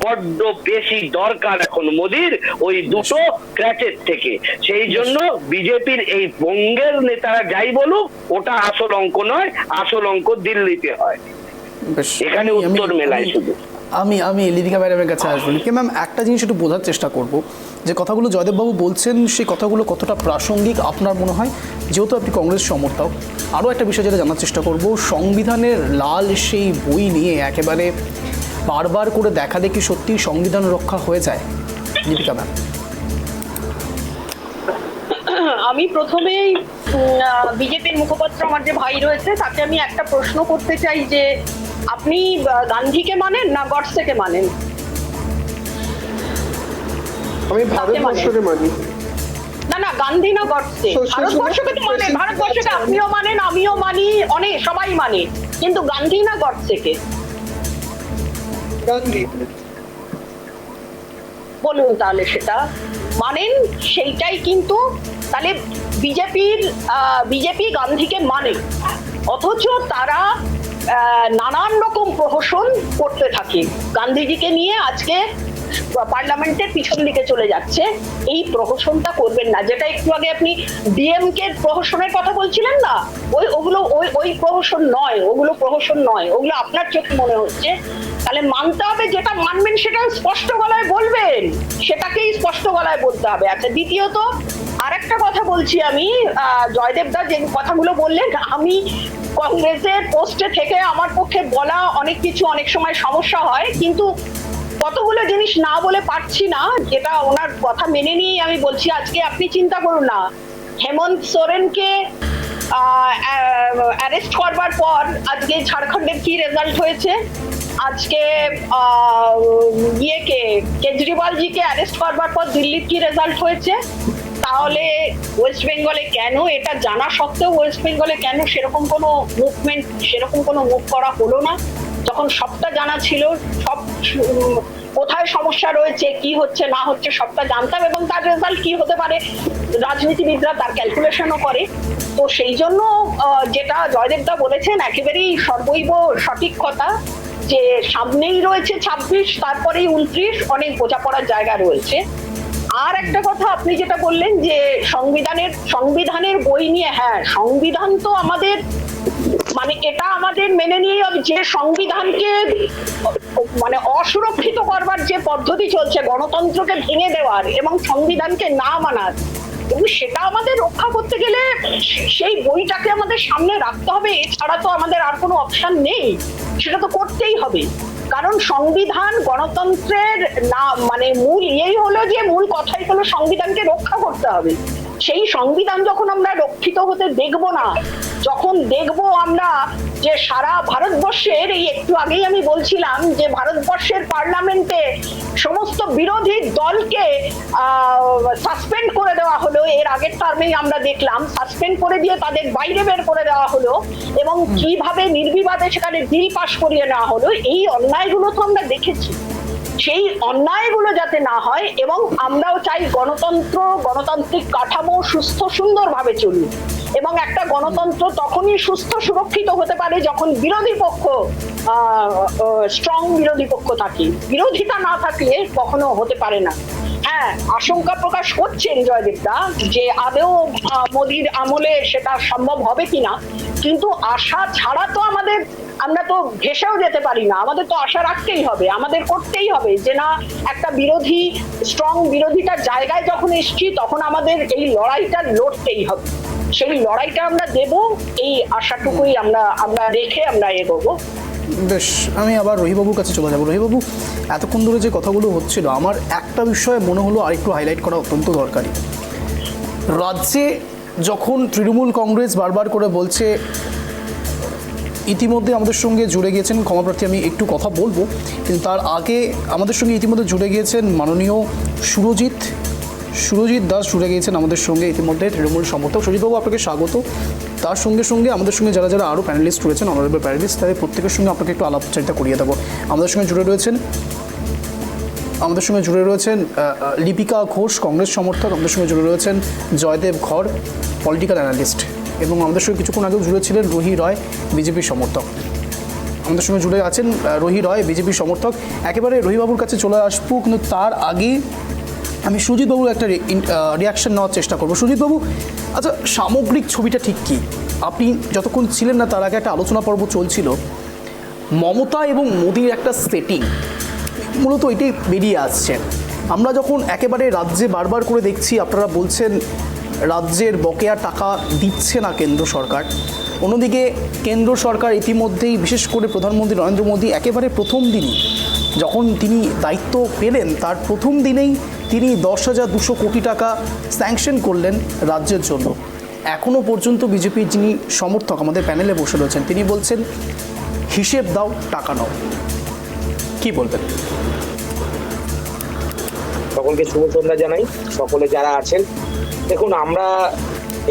বড্ড বেশি দরকার এখন মোদির ওই দুটো ক্র্যাচের থেকে। সেই জন্য বিজেপির এই বঙ্গের নেতারা যাই বলুক, ওটা আসল অঙ্ক নয়, আসল অঙ্ক দিল্লিতে হয়, এখানে উত্তর মেলায় শুধু। আমি লিপিকা ম্যাডামের কাছে আসবো। লিপিকা ম্যাম, একটা জিনিস একটু বোঝার চেষ্টা করব, যে কথাগুলো জয়দেববাবু বলছেন সেই কথাগুলো কতটা প্রাসঙ্গিক আপনার মনে হয়, যেহেতু আপনি কংগ্রেস সমর্থক। আরও একটা বিষয় যেটা জানার চেষ্টা করব, সংবিধানের লাল সেই বই নিয়ে একেবারে বারবার করে দেখা দেখি সত্যি সংবিধান রক্ষা হয়ে যায়। লিপিকা ম্যাম, আমি প্রথমেই বিজেপির মুখপাত্র আমার যে ভাই রয়েছে তাকে আমি একটা প্রশ্ন করতে চাই যে আপনি গান্ধীকে মানেন না গডসেকে মানেন? আমি ভারতবর্ষকে মানি। না না, গান্ধী না গডসে? ভারতবর্ষকে তো মানে, ভারতবর্ষকে আপনিও মানেন, আমিও মানি, অনেক সবাই মানে, কিন্তু গান্ধী না গডসেকে? গান্ধী। বলুন তাহলে সেটা মানেন, সেইটাই কিন্তু তাহলে বিজেপি গান্ধীকে মানে, অথচ তারা নানান রকম প্রহসন করতে থাকে গান্ধীজিকে নিয়ে। আজকে পার্লামেন্টের পিছন দিকে চলে যাচ্ছে, এই প্রহসনটা করবেন না। যেটা একটু আগে আপনি ডিএমকে প্রহসনের কথা বলছিলেন না, ওই প্রহসন নয়, ওগুলো প্রহসন নয়, ওগুলো আপনার চোখে মনে হচ্ছে। তাহলে মানতে হবে, যেটা মানবেন সেটা স্পষ্ট গলায় বলবেন, সেটাকেই স্পষ্ট গলায় বলতে হবে। আচ্ছা, দ্বিতীয়ত আরেকটা কথা বলছি আমি, জয়দেবদা যে কথাগুলো বললেন, আমি কংগ্রেসের পোস্টে থেকে আমার পক্ষে বলা অনেক কিছু অনেক সময় সমস্যা হয়, কিন্তু কতগুলো জিনিস না বলে পারছি না, যেটা ওনার কথা মেনে নিয়েই আমি বলছি। আজকে আপনি চিন্তা করুন না, হেমন্ত সোরেনকে অ্যারেস্ট করবার পর আজকে ঝাড়খণ্ডের কি রেজাল্ট হয়েছে, আজকে কেজরিওয়ালজিকে অ্যারেস্ট করবার পর দিল্লির কি রেজাল্ট হয়েছে। তাহলে ওয়েস্ট বেঙ্গলে কেন, এটা জানা সত্ত্বেও ওয়েস্ট বেঙ্গলে কেন সেরকম কোনো মুভমেন্ট, সেরকম কোনো মুভ করা হলো না, যখন সবটা জানা ছিল, সব কোথায় সমস্যা রয়েছে, কি হচ্ছে না হচ্ছে সবটা জানতাম, এবং তার রেজাল্ট কি হতে পারে রাজনীতিবিদরা তার ক্যালকুলেশনও করে। তো সেই জন্য যেটা জয়দেবদা বলেছেন একেবারেই সর্বৈব সঠিক কথা, যে সামনেই রয়েছে 26, তারপরেই 29, অনেক বোঝাপড়ার জায়গা রয়েছে। আর একটা কথা আপনি যেটা বললেন যে সংবিধানের বই নিয়ে, হ্যাঁ, সংবিধান তো আমাদের মানে এটা আমাদের মেনে নিয়ে, যে সংবিধানকে মানে অসুরক্ষিত করবার যে পদ্ধতি চলছে, গণতন্ত্রকে ভেঙে দেওয়ার এবং সংবিধানকে না মানার, এবং সেটা আমাদের রক্ষা করতে গেলে সেই বইটাকে আমাদের সামনে রাখতে হবে, এছাড়া তো আমাদের আর কোনো অপশন নেই, সেটা তো করতেই হবে। কারণ সংবিধান গণতন্ত্রের না মানে মূল ইয়েই হলো, যে মূল কথাই হলো সংবিধানকে রক্ষা করতে হবে। সেই সংবিধান যখন আমরা রক্ষিত হতে দেখব না, যখন দেখব আমরা যে সারা ভারতবর্ষের, এই একটু আগেই আমি বলছিলাম যে ভারতবর্ষের পার্লামেন্টে সমস্ত বিরোধী দলকে সাসপেন্ড করে দেওয়া হলো, এর আগের টার্মেই আমরা দেখলাম সাসপেন্ড করে দিয়ে তাদের বাইরে বের করে দেওয়া হলো, এবং কিভাবে নির্বিবাদে সেখানে বিল পাশ করিয়ে নেওয়া হলো, এই অন্যায়গুলো তো আমরা দেখেছি। সেই অন্যায়গুলো যাতে না হয়, এবং আমরাও চাই গণতান্ত্রিক কাঠামো সুস্থ সুন্দরভাবে চলুক, এবং একটা গণতন্ত্র তখনই সুস্থ সুরক্ষিত হতে পারে যখন বিরোধী পক্ষ স্ট্রং বিরোধী পক্ষ থাকে, বিরোধিতা না থাকলে কখনো হতে পারে না। হ্যাঁ, আশঙ্কা প্রকাশ করছেন জয়দেবদা যে আদৌ মোদির আমলে সেটা সম্ভব হবে কিনা, কিন্তু আশা ছাড়া তো আমরা তো ভেসেও যেতে পারি না, আমাদের তো আশা রাখতেই হবে, আমাদের করতেই হবে যে না, একটা স্ট্রং বিরোধিতার জায়গায় যখন এসছি তখন আমাদের এই লড়াইটা লড়তেই হবে, সেই লড়াইটা আমরা দেব, এই আশাটুকুই আমরা রেখে আমরা এগোবো। বেশ, আমি আবার রহিবাবুর কাছে চলে যাবো। রহিবাবু, এতক্ষণ ধরে যে কথাগুলো হচ্ছিল, আমার একটা বিষয়ে মনে হলো আরেকটু হাইলাইট করা অত্যন্ত দরকারি। রাজ্যে যখন তৃণমূল কংগ্রেস বারবার করে বলছে, ইতিমধ্যে আমাদের সঙ্গে জুড়ে গিয়েছেন, ক্ষমাপ্রার্থী আমি একটু কথা বলবো, কিন্তু তার আগে আমাদের সঙ্গে ইতিমধ্যে জুড়ে গিয়েছেন মাননীয় সুরজিৎ সুরজিৎ দাস জুড়ে গিয়েছেন আমাদের সঙ্গে ইতিমধ্যে, তৃণমূল সমর্থক। সুজিতবাবু, আপনাকে স্বাগত। তার সঙ্গে সঙ্গে আমাদের সঙ্গে যারা যারা আরও প্যানেলিস্ট রয়েছেন, অনারেবল প্যানেলিস্ট, তাদের প্রত্যেকের সঙ্গে আপনাকে একটু আলাপচারিতা করিয়ে দেবো। আমাদের সঙ্গে জুড়ে রয়েছেন লিপিকা ঘোষ, কংগ্রেস সমর্থক। আমাদের সঙ্গে জুড়ে রয়েছেন জয়দেব ঘর, পলিটিক্যাল অ্যানালিস্ট, এবং আমাদের সঙ্গে কিছুক্ষণ আগেও জুড়ে ছিলেন রোহি রয়, বিজেপির সমর্থক। আমাদের সঙ্গে জুড়ে আছেন রোহি রয়, বিজেপির সমর্থক। একেবারে রোহিবাবুর কাছে চলে আসবো, কিন্তু তার আগে আমি সুজিতবাবুর একটা রিয়াকশন নেওয়ার চেষ্টা করবো। সুজিতবাবু, আচ্ছা, সামগ্রিক ছবিটা ঠিক কী? আপনি যতক্ষণ ছিলেন না তার আগে একটা আলোচনা পর্ব চলছিল, মমতা এবং মোদির একটা সেটিং, মূলত এটাই বেরিয়ে আসছে। আমরা যখন একেবারে রাজ্যে বারবার করে দেখছি, আপনারা বলছেন রাজ্যের বকেয়া টাকা দিচ্ছে না কেন্দ্র সরকার, অন্যদিকে কেন্দ্র সরকার ইতিমধ্যেই, বিশেষ করে প্রধানমন্ত্রী নরেন্দ্র মোদী একেবারে প্রথম দিনই যখন তিনি দায়িত্ব পেলেন, তার প্রথম দিনেই তিনি 10,200 কোটি টাকা স্যাংশন করলেন রাজ্যের জন্য। এখনও পর্যন্ত বিজেপির যিনি সমর্থক আমাদের প্যানেলে বসে রয়েছেন, তিনি বলছেন হিসেব দাও, টাকা নাও। কি বলবেন? সকলকে শুভ সন্ধ্যা জানাই। সকলে যারা আছেন, দেখুন, আমরা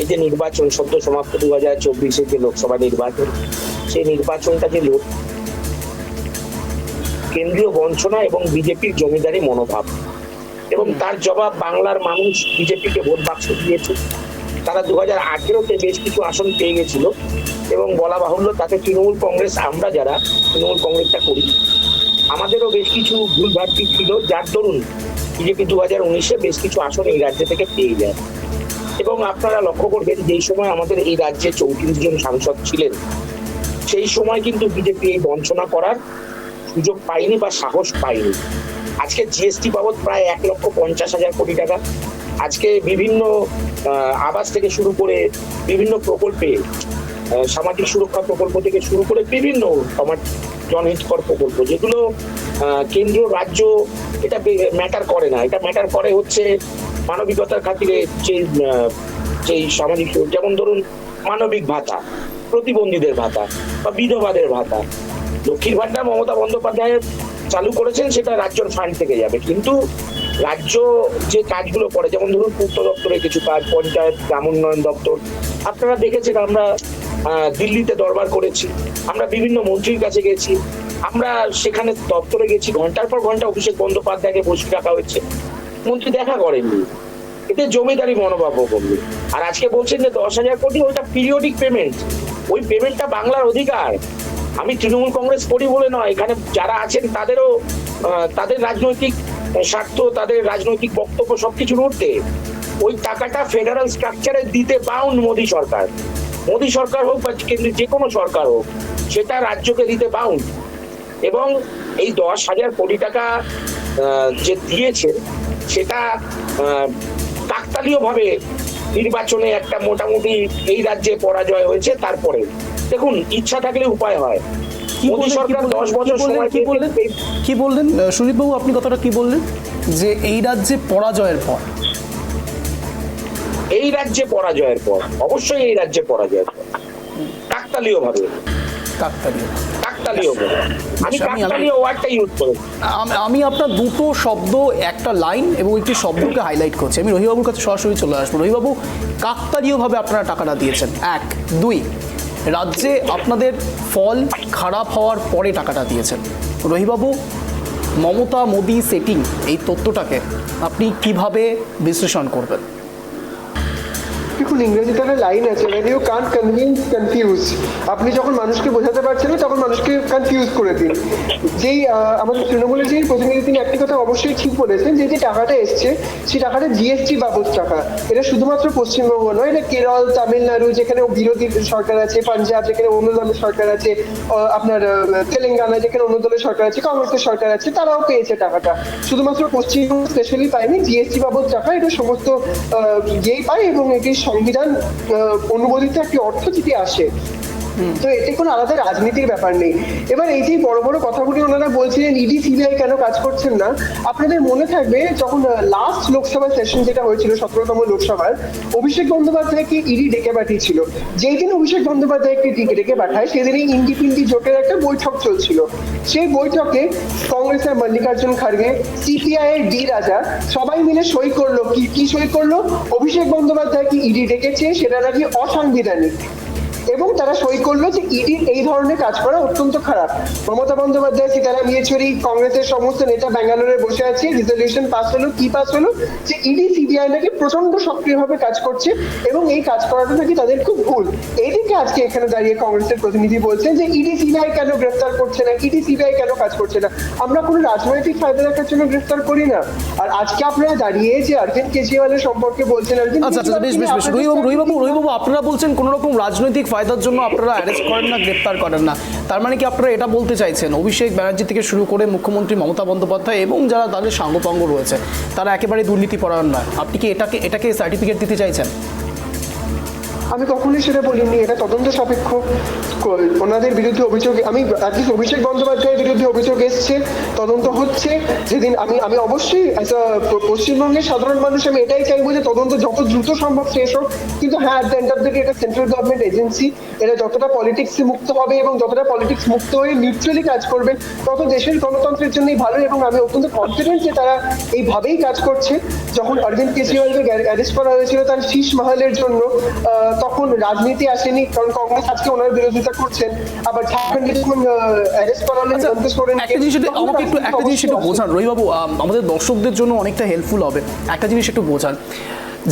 এই যে নির্বাচন সদ্য সমাপ্ত 2024-এর যে লোকসভা নির্বাচন, সেই নির্বাচনটা যে কেন্দ্রীয় বঞ্চনা এবং বিজেপির জমিদারি মনোভাব, এবং তার জবাব বাংলার মানুষ বিজেপিকে ভোট বাক্সে দিয়েছে। তারা 2018-তে বেশ কিছু আসন পেয়ে গেছিল, এবং বলা বাহুল্য তাতে তৃণমূল কংগ্রেস, আমরা যারা তৃণমূল কংগ্রেসটা করি, আমাদেরও বেশ কিছু ভুল ভ্রান্তি ছিল, যার দরুন বিজেপি 2019-এ বেশ কিছু আসন এই রাজ্য থেকে পেয়ে যায়। এবং আপনারা লক্ষ্য করবেন, যেই সময় আমাদের এই রাজ্যে 34 জন সাংসদ ছিলেন, সেই সময় কিন্তু বিজেপি এই বঞ্চনা করার সুযোগ পায়নি বা সাহস পায়নি। আজকে জিএসটি বাবদ প্রায় 1,50,000 কোটি টাকা, আজকে বিভিন্ন আবাস থেকে শুরু করে বিভিন্ন প্রকল্পে, সামাজিক সুরক্ষা প্রকল্প থেকে শুরু করে বিভিন্ন জনহিতকর প্রকল্প, যেগুলো কেন্দ্র রাজ্য এটা ম্যাটার করে না। এটা ম্যাটার করে হচ্ছে মানবিকতার খাতিরে যে সামাজিক, যেমন ধরুন মানবিক ভাতা, প্রতিবন্ধীদের ভাতা বা বিধবাদের ভাতা। লক্ষ্মীর ভান্ডার মমতা বন্দ্যোপাধ্যায় চালু করেছেন, সেটা রাজ্যের ফান্ড থেকে যাবে, কিন্তু রাজ্য যে কাজগুলো করে, যেমন ধরুন পূর্ত দপ্তরের কিছু কাজ, পঞ্চায়েত গ্রাম উন্নয়ন দপ্তর, আপনারা দেখেছেন আমরা দিল্লিতে দরবার করেছি, আমরা বিভিন্ন মন্ত্রীর কাছে গেছি, আমরা সেখানে দপ্তরে গেছি, ঘন্টার পর ঘন্টা অভিষেক বন্দ্যোপাধ্যায়কে বসে রাখা হয়েছে, মন্ত্রী দেখা করেননি। এতে জমিদারি মনোভাব করবে। আর আজকে বলছেন যে 10,000 কোটি, ওইটা পিরিয়ডিক পেমেন্ট, ওই পেমেন্টটা বাংলার অধিকার। আমি তৃণমূল কংগ্রেস করি বলে নয়, এখানে যারা আছেন তাদেরও তাদের রাজনৈতিক স্বার্থ, তাদের রাজনৈতিক বক্তব্য সবকিছুর ঊর্ধ্বে ওই টাকাটা ফেডারেল স্ট্রাকচারে দিতে বাউন্ড মোদী সরকার। মোদী সরকার হোক বা কেন্দ্রের যে কোনো সরকার হোক, সেটা রাজ্যকে দিতে বাউন্ড। এবং এই 10,000 কোটি টাকা যে দিয়েছে, সেটা কাকতালীয় ভাবে নির্বাচনে একটা মোটামুটি এই রাজ্যে পরাজয় হয়েছে। তারপরে দেখুন, ইচ্ছা থাকলে উপায় হয়। মোদী সরকার 10 বছর সময় কি বললেন সুজিতবাবু, আপনি কথাটা কি বললেন যে এই রাজ্যে পরাজয়ের পর? এই রাজ্যে পরাজয়ের পর, অবশ্যই এই রাজ্যে পরাজয়ের পর কাকতালীয় ভাবে, আমি আপনার দুটো শব্দ, একটা লাইন এবং একটি শব্দকে হাইলাইট করছি। আমি রহিবাবুর কাছে সরাসরি চলে আসবো। রহিবাবু, কাকতালীয়ভাবে আপনারা টাকাটা দিয়েছেন, 1, 2, রাজ্যে আপনাদের ফল খারাপ হওয়ার পরে টাকাটা দিয়েছেন। রহিবাবু, মমতা মোদি সেটিং, এই তথ্যটাকে আপনি কিভাবে বিশ্লেষণ করবেন? দেখুন, ইংরেজিতে একটা লাইন আছে, when you can't convince, confuse। আপনি যখন মানুষকে বোঝাতে পারছেন না, তখন মানুষকে কনফিউজ করে দিন। যেই আমাদের তৃণমূলের যে প্রতিনিধি, তিনি একটি কথা অবশ্যই ঠিক বলেছেন, যে টাকাটা এসছে, সেই টাকাটা জিএসটি বাবদ টাকা। এটা শুধুমাত্র পশ্চিমবঙ্গ নয়, এটা কেরল, তামিলনাড়ু, যেখানে বিরোধী সরকার আছে, পাঞ্জাব যেখানে অন্য দলের সরকার আছে, আপনার তেলেঙ্গানা যেখানে অন্য দলের সরকার আছে, কংগ্রেসের সরকার আছে, তারাও পেয়েছে টাকাটা। শুধুমাত্র পশ্চিমবঙ্গ স্পেশালি পায়নি, জিএসটি বাবদ টাকা এটা সমস্ত ইয়েই পায়, এবং এটি সংবিধান অনুমোদিত একটি অর্থ যেটি আসে। তো এতে কোনো আলাদা রাজনীতির ব্যাপার নেই। এবার এই যে বড় বড় কথাগুলি ওনারা বলছিলেন ইডি সিবিআই কেন কাজ করছেন না, আপনাদের মনে থাকবে যখন লাস্ট লোকসভা সেশন যেটা হয়েছিল 17তম লোকসভার, অভিষেক বন্দ্যোপাধ্যায়কে ইডি ডেকে পাঠিয়েছিল। যেই দিন অভিষেক বন্দ্যোপাধ্যায়কে ডেকে পাঠায় সেদিনই ইন্ডিপেন্ডি জোটের একটা বৈঠক চলছিল। সেই বৈঠকে কংগ্রেসের মল্লিকার্জুন খাড়গে, সিপিআই এর ডি রাজা সবাই মিলে সই করলো। কি সই করলো? অভিষেক বন্দ্যোপাধ্যায়কে ইডি ডেকেছে সেটা নাকি অসাংবিধানিক, এবং তারা সই করলো যে ইডির এই ধরনের কাজ করা অত্যন্ত খারাপ। মমতা বন্দ্যোপাধ্যায়, সীতারাম ইয়েচুরি, কংগ্রেসের সমস্ত নেতা ব্যাঙ্গালোরে বসে আছে, রেজলিউশন পাস হলো। কি পাস হলো? যে ইডি সিবিআই নাকি প্রচন্ড সক্রিয়ভাবে কাজ করছে এবং এই কাজ করাটা নাকি তাদের খুব ভুল। এইদিকে আজকে এখানে দাঁড়িয়ে কংগ্রেসের প্রতিনিধি বলছেন যে ইডি সিবিআই কেন গ্রেফতার করছে না, ইডি সিবিআই কেন কাজ করছে না। আমরা কোনো রাজনৈতিক ফায়দা দেখার জন্য গ্রেফতার করি না। আর আজকে আপনারা দাঁড়িয়ে যে অরবিন্দ কেজরিওয়ালের সম্পর্কে বলছেন, আচ্ছা আচ্ছা, বেশ বেশ বেশ, রবিবাবু আপনারা বলছেন কোনো রকম রাজনৈতিক ফায়দার জন্য আপনারা অ্যারেস্ট করেন না, গ্রেপ্তার করেন না। তার মানে কি আপনারা এটা বলতে চাইছেন অভিষেক ব্যানার্জি থেকে শুরু করে মুখ্যমন্ত্রী মমতা বন্দ্যোপাধ্যায় এবং যারা তাদের সাঙ্গপাঙ্গ রয়েছে তারা একেবারে দুর্নীতিপরায়ণ নয়? আপনি কি এটাকে সার্টিফিকেট দিতে চাইছেন? আমি কখনোই সেটা বলিনি। এটা তদন্ত সাপেক্ষ। ওনাদের বিরুদ্ধে অভিযোগ, আমি অভিষেক বন্দ্যোপাধ্যায়ের বিরুদ্ধে অভিযোগ এসছে, তদন্ত হচ্ছে। যেদিন আমি অবশ্যই পশ্চিমবঙ্গের সাধারণ মানুষ আমি এটাই চাইবো যে তদন্ত যত দ্রুত সম্ভব শেষ হোক। কিন্তু হ্যাঁ, at the end of the day এটা সেন্ট্রাল গভর্নমেন্ট এজেন্সি, এটা যতটা পলিটিক্স মুক্ত হবে এবং যতটা পলিটিক্স মুক্ত হয়ে নিউট্রালি কাজ করবে তত দেশের গণতন্ত্রের জন্যই ভালো। এবং আমি অত্যন্ত কনফিডেন্ট যে তারা এইভাবেই কাজ করছে। যখন অরবিন্দ কেজরিওয়ালকে অ্যারেস্ট করা হয়েছিল তার শীষ মহলের জন্য, তখন রাজনীতি আসেনি, কারণ কংগ্রেস আজকে ওনার বিরোধিতা করছেন। আবার ঝাড়খণ্ডে যখন অ্যারেস্ট করা হলো, একটা জিনিস আমাকে একটা জিনিস একটু বোঝান রবিবাবু, আমাদের দর্শকদের জন্য অনেকটা হেল্পফুল হবে। একটা জিনিস একটু বোঝান,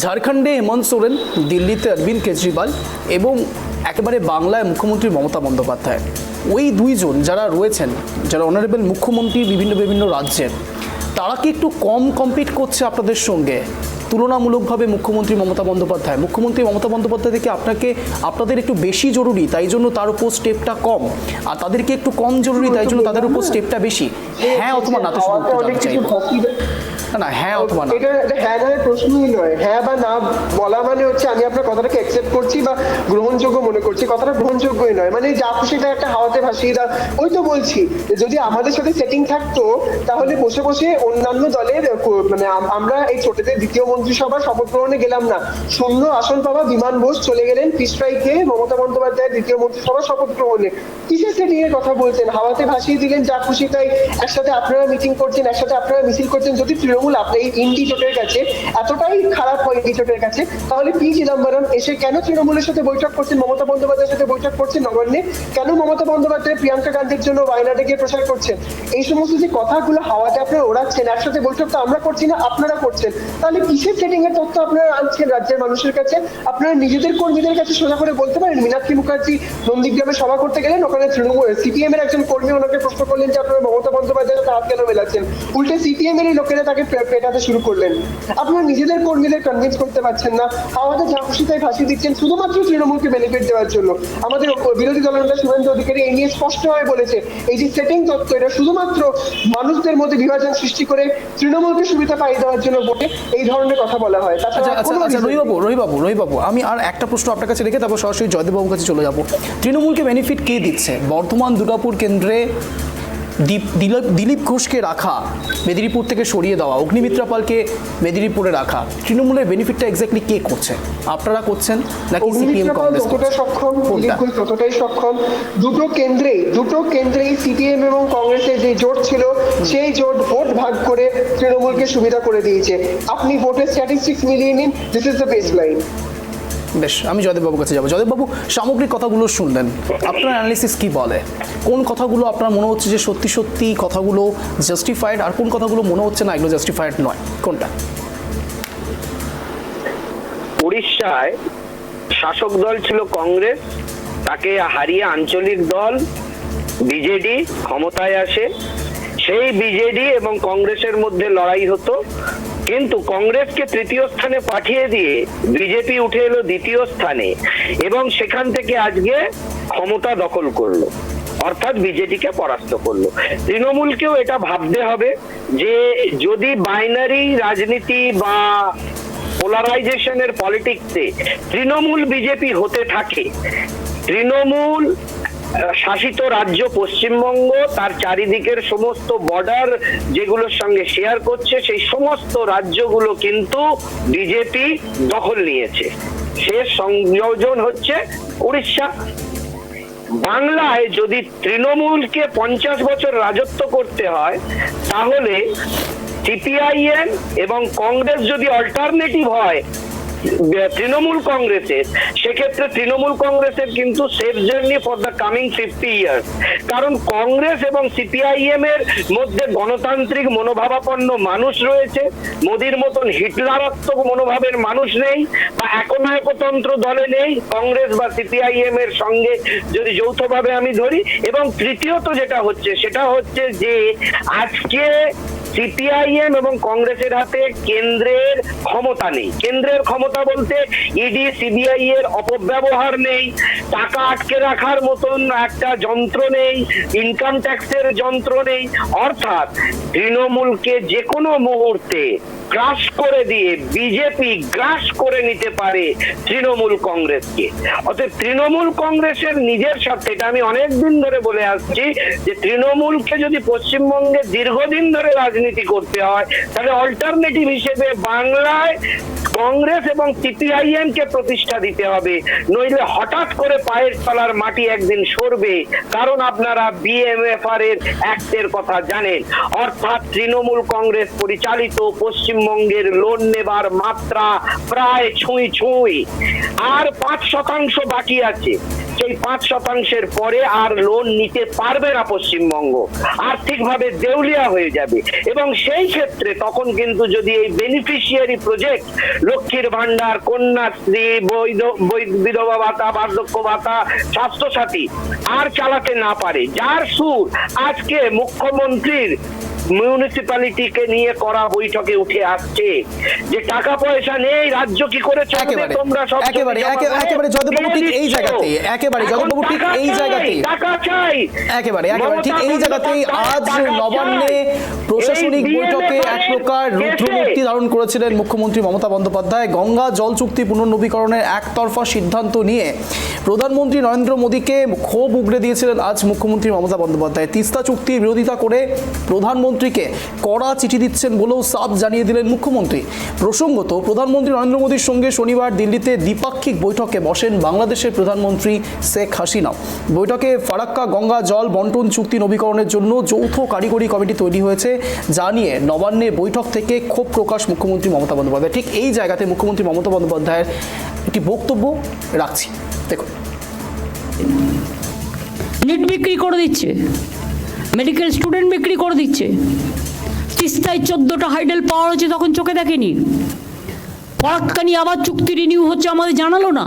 ঝাড়খণ্ডে হেমন্ত সোরেন, দিল্লিতে অরবিন্দ কেজরিওয়াল এবং একেবারে বাংলায় মুখ্যমন্ত্রী মমতা বন্দ্যোপাধ্যায়, ওই দুইজন যারা রয়েছেন, যারা অনারেবল মুখ্যমন্ত্রী বিভিন্ন রাজ্যের, তারা কি একটু কম কম্পিট করছে আপনাদের সঙ্গে তুলনামূলকভাবে? মুখ্যমন্ত্রী মমতা বন্দ্যোপাধ্যায় থেকে আপনাদের একটু বেশি জরুরি, তাই জন্য তার উপর স্টেপটা কম, আর তাদেরকে একটু কম জরুরি, তাই জন্য তাদের উপর স্টেপটা বেশি? হ্যাঁ অথবা না তো শুধু জানতে চাইব। না, হ্যাঁ অথবা না। এটা হ্যাঁ না প্রশ্নই নয়। হ্যাঁ বা না বলা মানে হচ্ছে আমি আপনার কথাটাকে অ্যাকসেপ্ট করছি বা গ্রহণযোগ্য মনে করছি, কথাটা গ্রহণযোগ্যই নয়। মানে যা সেটা একটা হাওয়াতে ভাসিয়ে দাও। ওই তো বলছি, যদি আমাদের সাথে সেটিং থাকতো তাহলে বসে বসে অন্যান্য দলের, মানে আমরা এই ছোটদের দ্বিতীয় মন্ত্রিসভা শপথ গ্রহণে গেলাম না, শূন্য আসন পাওয়া বিমান বোস চলে গেলেন ফিশ ফ্রাই খেয়ে মমতা বন্দ্যোপাধ্যায়ের দ্বিতীয় মন্ত্রিসভা শপথ গ্রহণে। কিসের সেটিং এর কথা বলছেন? হাওয়াতে ভাসিয়ে দিলেন যা খুশি তাই। একসাথে আপনারা মিটিং করছেন, একসাথে আপনারা মিছিল করছেন। যদি তৃণমূল আপনার এই ইন্ডি জোটের কাছে এতটাই খারাপ হয়, ইন্ডি জোটের কাছে, তাহলে পি চিদম্বরম এসে কেন তৃণমূলের সাথে বৈঠক করছেন, মমতা বন্দ্যোপাধ্যায়ের সাথে বৈঠক করছেন নবান্নে? কেন মমতা বন্দ্যোপাধ্যায় প্রিয়াঙ্কা গান্ধীর জন্য ওয়ায়নাডে গিয়ে প্রচার করছেন? এই সমস্ত যে কথাগুলো হাওয়াতে আপনারা ওড়াচ্ছেন, একসাথে বৈঠক তো আমরা করছি না, আপনারা করছেন। তাহলে কিসের সেটিং এর তথ্য আপনারা আনছেন রাজ্যের মানুষের কাছে? আপনারা নিজেদের কর্মীদের কাছে সোজা করে বলতে পারেন। মীনাক্ষী মুখার্জি নন্দীগ্রামে সভা করতে গেলেন, ওখানে তৃণমূল সিপিএম এর একজন কর্মী ওনাকে প্রশ্ন করলেন যে আপনারা মমতা বন্দ্যোপাধ্যায়ের সাথে হাত কেন মেলাচ্ছেন? উল্টে সিপিএম এর লোকেরা তাকে পেটাতে শুরু করলেন। আপনারা নিজেদের কর্মীদের কনভিন্স করতে পারছেন না, আমাদের যা খুশি তাই ভাসিয়ে দিচ্ছেন শুধুমাত্র তৃণমূলকে বেনিফিট দেওয়ার জন্য। আমাদের বিরোধী দলনেতা শুভেন্দু অধিকারী এই নিয়ে স্পষ্টভাবে বলেছে, এই যে সেটিং তত্ত্ব এটা শুধুমাত্র মানুষদের মধ্যে বিভাজন সৃষ্টি করে তৃণমূলকে সুবিধা পাইয়ে দেওয়ার জন্য বলে এই ধরনের কথা বলা হয়। রবিবাবু, আমি আর একটা প্রশ্ন আপনার কাছে রেখে তারপর সরাসরি জয়দেববাবুর কাছে চলে যাব। তৃণমূলকে বেনিফিট কে দিচ্ছে? বর্ধমান দুর্গাপুর কেন্দ্রে দিলীপ ঘোষকে রাখা, মেদিনীপুর থেকে সরিয়ে দেওয়া, অগ্নিমিত্রা পালকে মেদিনীপুরে রাখা, তৃণমূলের বেনিফিটটা এক্স্যাক্টলি কে করছে? আপনারা করছেন নাকি সিপিএম কংগ্রেস? যতটা সক্ষম, দিলীপ ঘোষ ততটাই সক্ষম। দুটো কেন্দ্রেই সিপিএম এবং কংগ্রেসের যে জোট ছিল সেই জোট ভোট ভাগ করে তৃণমূলকে সুবিধা করে দিয়েছে। আপনি ভোটের স্ট্যাটিস্টিক্স মিলিয়ে নিন, this is the base line. বেশ, আমি জয়দেববাবুর কাছে যাবো। জয়দেববাবু, সামগ্রিক কথাগুলো শুনলেন, আপনার অ্যানালিসিস কি বলে? কোন কথাগুলো আপনার মনে হচ্ছে যে সত্যি সত্যি কথাগুলো জাস্টিফাইড, আর কোন কথাগুলো মনে হচ্ছে না এগুলো জাস্টিফাইড নয়? কোনটা? উড়িষ্যায় শাসক দল ছিল কংগ্রেস, তাকে হারিয়ে আঞ্চলিক দল বিজেডি ক্ষমতায় আসে। সেই বিজেডি এবং কংগ্রেসের মধ্যে লড়াই হতো, কিন্তু কংগ্রেসকে তৃতীয় স্থানে পাঠিয়ে দিয়ে বিজেপি উঠে এলো দ্বিতীয় স্থানে এবং সেখান থেকে আজকে ক্ষমতা দখল করলো, অর্থাৎ বিজেপিকে পরাস্ত করলো। তৃণমূলকেও এটা ভাবতে হবে যে যদি বাইনারি রাজনীতি বা পোলারাইজেশনের পলিটিক্সে তৃণমূল বিজেপি হতে থাকে তৃণমূল শাসিত রাজ্য পশ্চিমবঙ্গ, তার চারিদিকের সমস্ত বর্ডার যেগুলোর সঙ্গে শেয়ার করছে, সেই সমস্ত রাজ্যগুলো কিন্তু বিজেপি দখল নিয়েছে। শেষ সংযোজন হচ্ছে উড়িষ্যা। বাংলায় যদি তৃণমূলকে 50 বছর রাজত্ব করতে হয়, তাহলে সিপিআইএম এবং কংগ্রেস যদি অল্টারনেটিভ হয় তৃণমূল কংগ্রেসের, সেক্ষেত্রে তৃণমূল কংগ্রেসের কিন্তু safe journey for the coming 50 years. কারণ কংগ্রেস এবং সিপিআইএম এর মধ্যে গণতান্ত্রিক মনোভাবাপন্ন মানুষ রয়েছে, মোদির মতন হিটলারাত্মক মনোভাবের মানুষ নেই, বা একনায়কতন্ত্র দলে নেই কংগ্রেস বা সিপিআইএম এর সঙ্গে যদি যৌথভাবে আমি ধরি। এবং তৃতীয়ত যেটা হচ্ছে সেটা হচ্ছে যে আজকে সিপিআইএম এবং কংগ্রেসের হাতে কেন্দ্রের ক্ষমতা নেই। কেন্দ্রের ক্ষমতা বলতে ইডি সিবিআই এর অপব্যবহার নেই, টাকা আটকে রাখার মতন একটা যন্ত্র নেই, ইনকাম ট্যাক্সের যন্ত্র নেই। অর্থাৎ তৃণমূলকে যে কোনো মুহূর্তে গ্রাস করে দিয়ে বিজেপি গ্রাস করে নিতে পারে তৃণমূল কংগ্রেসকে। অতএব তৃণমূল কংগ্রেসের নিজের সাথে, এটা আমি অনেকদিন ধরে বলে আসছি, যে তৃণমূলকে যদি পশ্চিমবঙ্গে দীর্ঘদিন ধরে রাজনীতি করতে হয়, তাহলে অল্টারনেটিভ হিসেবে বাংলায় কংগ্রেস এবং সিপিআইএম কে প্রতিষ্ঠা দিতে হবে, নইলে হঠাৎ করে পায়ের তলার মাটি একদিন সরবে। কারণ আপনারা বিএমএফআর এর অ্যাক্টের কথা জানেন। অর্থাৎ তৃণমূল কংগ্রেস পরিচালিত পশ্চিমবঙ্গের লোন নেবার মাত্রা প্রায় ছুঁই, আর 5% বাকি আছে। সেই 5%-এর পরে আর লোন নিতে পারবে না পশ্চিমবঙ্গ, আর্থিকভাবে দেউলিয়া হয়ে যাবে। এবং সেই ক্ষেত্রে তখন কিন্তু যদি এই বেনিফিশিয়ারি প্রজেক্ট লক্ষ্মীর ভান্ডার, কন্যাশ্রী, বিধবা ভাতা, বার্ধক্য ভাতা, স্বাস্থ্যসাথী আর চালাতে না পারে, যার সুর আজকে মুখ্যমন্ত্রীর মিউনিসিপ্যালিটিকে নিয়ে করা বৈঠকে উঠে আসছে, যে টাকা পয়সা নেই, রাজ্য কি করে চলবে, তোমরা সব একেবারে যদবাবু ঠিক এই জায়গাতেই, একেবারে যদবাবু ঠিক এই জায়গাতেই, টাকা চাই, একেবারে ঠিক এই জায়গাতেই আজ নবান্নে প্রশাসনিক বৈঠকে এক প্রকার রুদ্রমূর্তি ধারণ করেছিলেন মুখ্যমন্ত্রী মমতা বন্দ্যোপাধ্যায়। গঙ্গা জল চুক্তি পুনর্নবীকরণের একতরফা সিদ্ধান্ত নিয়ে প্রধানমন্ত্রী নরেন্দ্র মোদীকে ক্ষোভ উগরে দিয়েছিলেন আজ মুখ্যমন্ত্রী মমতা বন্দ্যোপাধ্যায়। তিস্তা চুক্তির বিরোধিতা করে প্রধানমন্ত্রীকে কড়া চিঠি দিচ্ছেন বলেও সাফ জানিয়ে দিলেন মুখ্যমন্ত্রী। প্রসঙ্গত, প্রধানমন্ত্রী নরেন্দ্র মোদীর সঙ্গে শনিবার দিল্লিতে দ্বিপাক্ষিক বৈঠকে বসেন বাংলাদেশের প্রধানমন্ত্রী শেখ হাসিনা। বৈঠকে ফারাক্কা গঙ্গা জল বন্টন চুক্তি নবীকরণের জন্য যৌথ কারিগরি কমিটি তৈরি হয়েছে, যা নিয়ে নবান্নে বৈঠক থেকে ক্ষোভ প্রকাশ মুখ্যমন্ত্রী মমতা বন্দ্যোপাধ্যায়। ঠিক এই জায়গাতে মুখ্যমন্ত্রী মমতা বন্দ্যোপাধ্যায়ের একটি বক্তব্য রাখছি, দেখুন। নিট বিক্রি করে দিচ্ছে, মেডিকেল স্টুডেন্ট বিক্রি করে দিচ্ছে। তিস্তায় 14টা হাইডেল পাওয়ার হচ্ছে, তখন চোখে দেখেনি। ফরাক্কা নিয়ে আবার চুক্তি রিনিউ হচ্ছে, আমাদের জানালো না।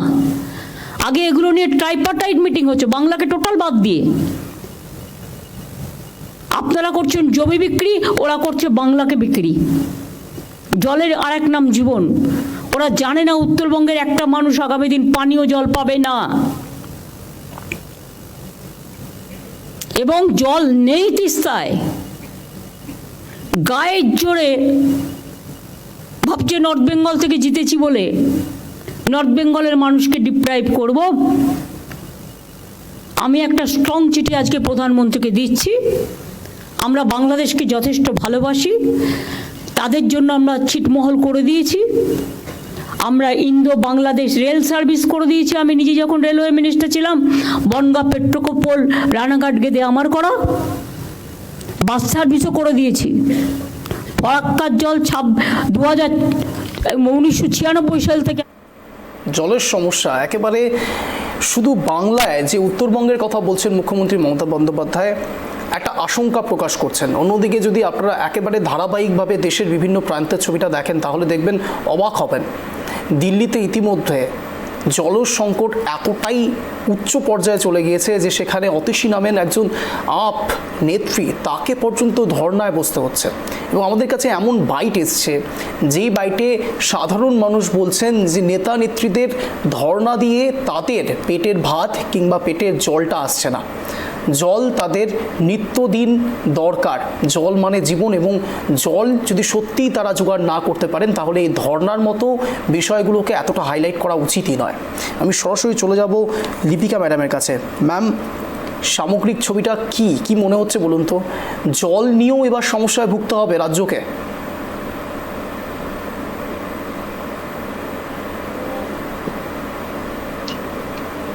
আগে এগুলো নিয়ে ট্রাইপার্টাইট মিটিং হচ্ছে, বাংলাকে টোটাল বাদ দিয়ে। আপনারা করছেন জমি বিক্রি, ওরা করছে বাংলাকে বিক্রি। জলের আরেক নাম জীবন। ওরা জানে না উত্তরবঙ্গের একটা মানুষ আগামী দিন পানীয় জল পাবে না, এবং জল নেই তিস্তায়। গায়ের জোরে ভাবছে নর্থ বেঙ্গল থেকে জিতেছি বলে নর্থ বেঙ্গলের মানুষকে ডিপ্রাইভ করব। আমি একটা স্ট্রং চিঠি আজকে প্রধানমন্ত্রীকে দিচ্ছি। আমরা বাংলাদেশকে যথেষ্ট ভালোবাসি, তাদের জন্য আমরা ছিটমহল করে দিয়েছি। আমরা ইন্দো বাংলাদেশ রেল সার্ভিস করে দিয়েছি। আমি নিজে যখন রেলওয়ে মিনিস্টার ছিলাম, বনগাঁ পেট্রোকোপল রানাঘাট গেদে আমার করা। বাস সার্ভিসও করে দিয়েছি। ফরাক্কার জল 1996 সাল থেকে। জলের সমস্যা একেবারে শুধু বাংলায় যে উত্তরবঙ্গের কথা বলছেন মুখ্যমন্ত্রী মমতা বন্দ্যোপাধ্যায়, একটা আশঙ্কা প্রকাশ করছেন। অন্যদিকে যদি আপনারা একেবারে ধারাবাহিকভাবে দেশের বিভিন্ন প্রান্তের ছবিটা দেখেন, তাহলে দেখবেন, অবাক হবেন। দিল্লিতে ইতিমধ্যে জল সংকট এতটাই উচ্চ পর্যায়ে চলে গিয়েছে যে সেখানে অতীশী নামেন একজন আপ নেত্রী, তাকে পর্যন্ত ধর্নায় বসতে হচ্ছে। এবং আমাদের কাছে এমন বাইট এসছে, যেই বাইটে সাধারণ মানুষ বলছেন যে নেতা নেত্রীদের ধর্না দিয়ে তাদের পেটের ভাত কিংবা পেটের জলটা আসছে না। জল তাদের নিত্যদিন দরকার, জল মানে জীবন, এবং জল যদি সত্যিই তারা জোগাড় না করতে পারেন তাহলে এই ধর্নার মতো বিষয়গুলোকে এতটা হাইলাইট করা উচিতই নয়। আমি সরাসরি চলে যাব লিপিকা ম্যাডামের কাছে। ম্যাম, সামগ্রিক ছবিটা কি মনে হচ্ছে বলুন তো? জল নিয়েও এবার সমস্যায় ভুগতে হবে রাজ্যকে?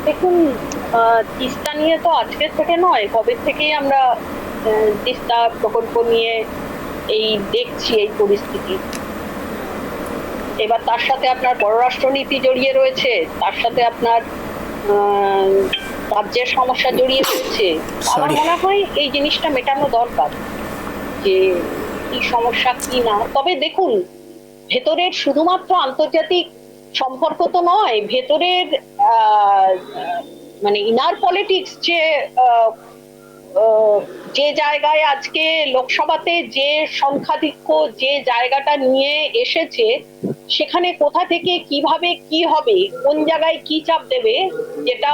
দেখুন, তিস্তা নিয়ে তো আজকের থেকে নয়, কবে থেকেই আমরা তিস্তা প্রকল্প নিয়ে এই দেখছি এই পরিস্থিতি। এবার তার সাথে আপনার পররাষ্ট্রনীতি জড়িয়ে রয়েছে, তার সাথে আপনার রাজ্যের সমস্যা জড়িয়ে রয়েছে। আমার মনে হয় এই জিনিসটা মেটানো দরকার, যে কি সমস্যা কি না। তবে দেখুন, ভেতরের শুধুমাত্র আন্তর্জাতিক সম্পর্ক তো নয়, ভেতরের মানে ইনার পলিটিক্স যে জায়গায় আজকে লোকসভাতে যে সংখ্যাধিক্য যে জায়গাটা নিয়ে এসেছে, সেখানে কোথা থেকে কিভাবে কি হবে, কোন জায়গায় কি চাপ দেবে, যেটা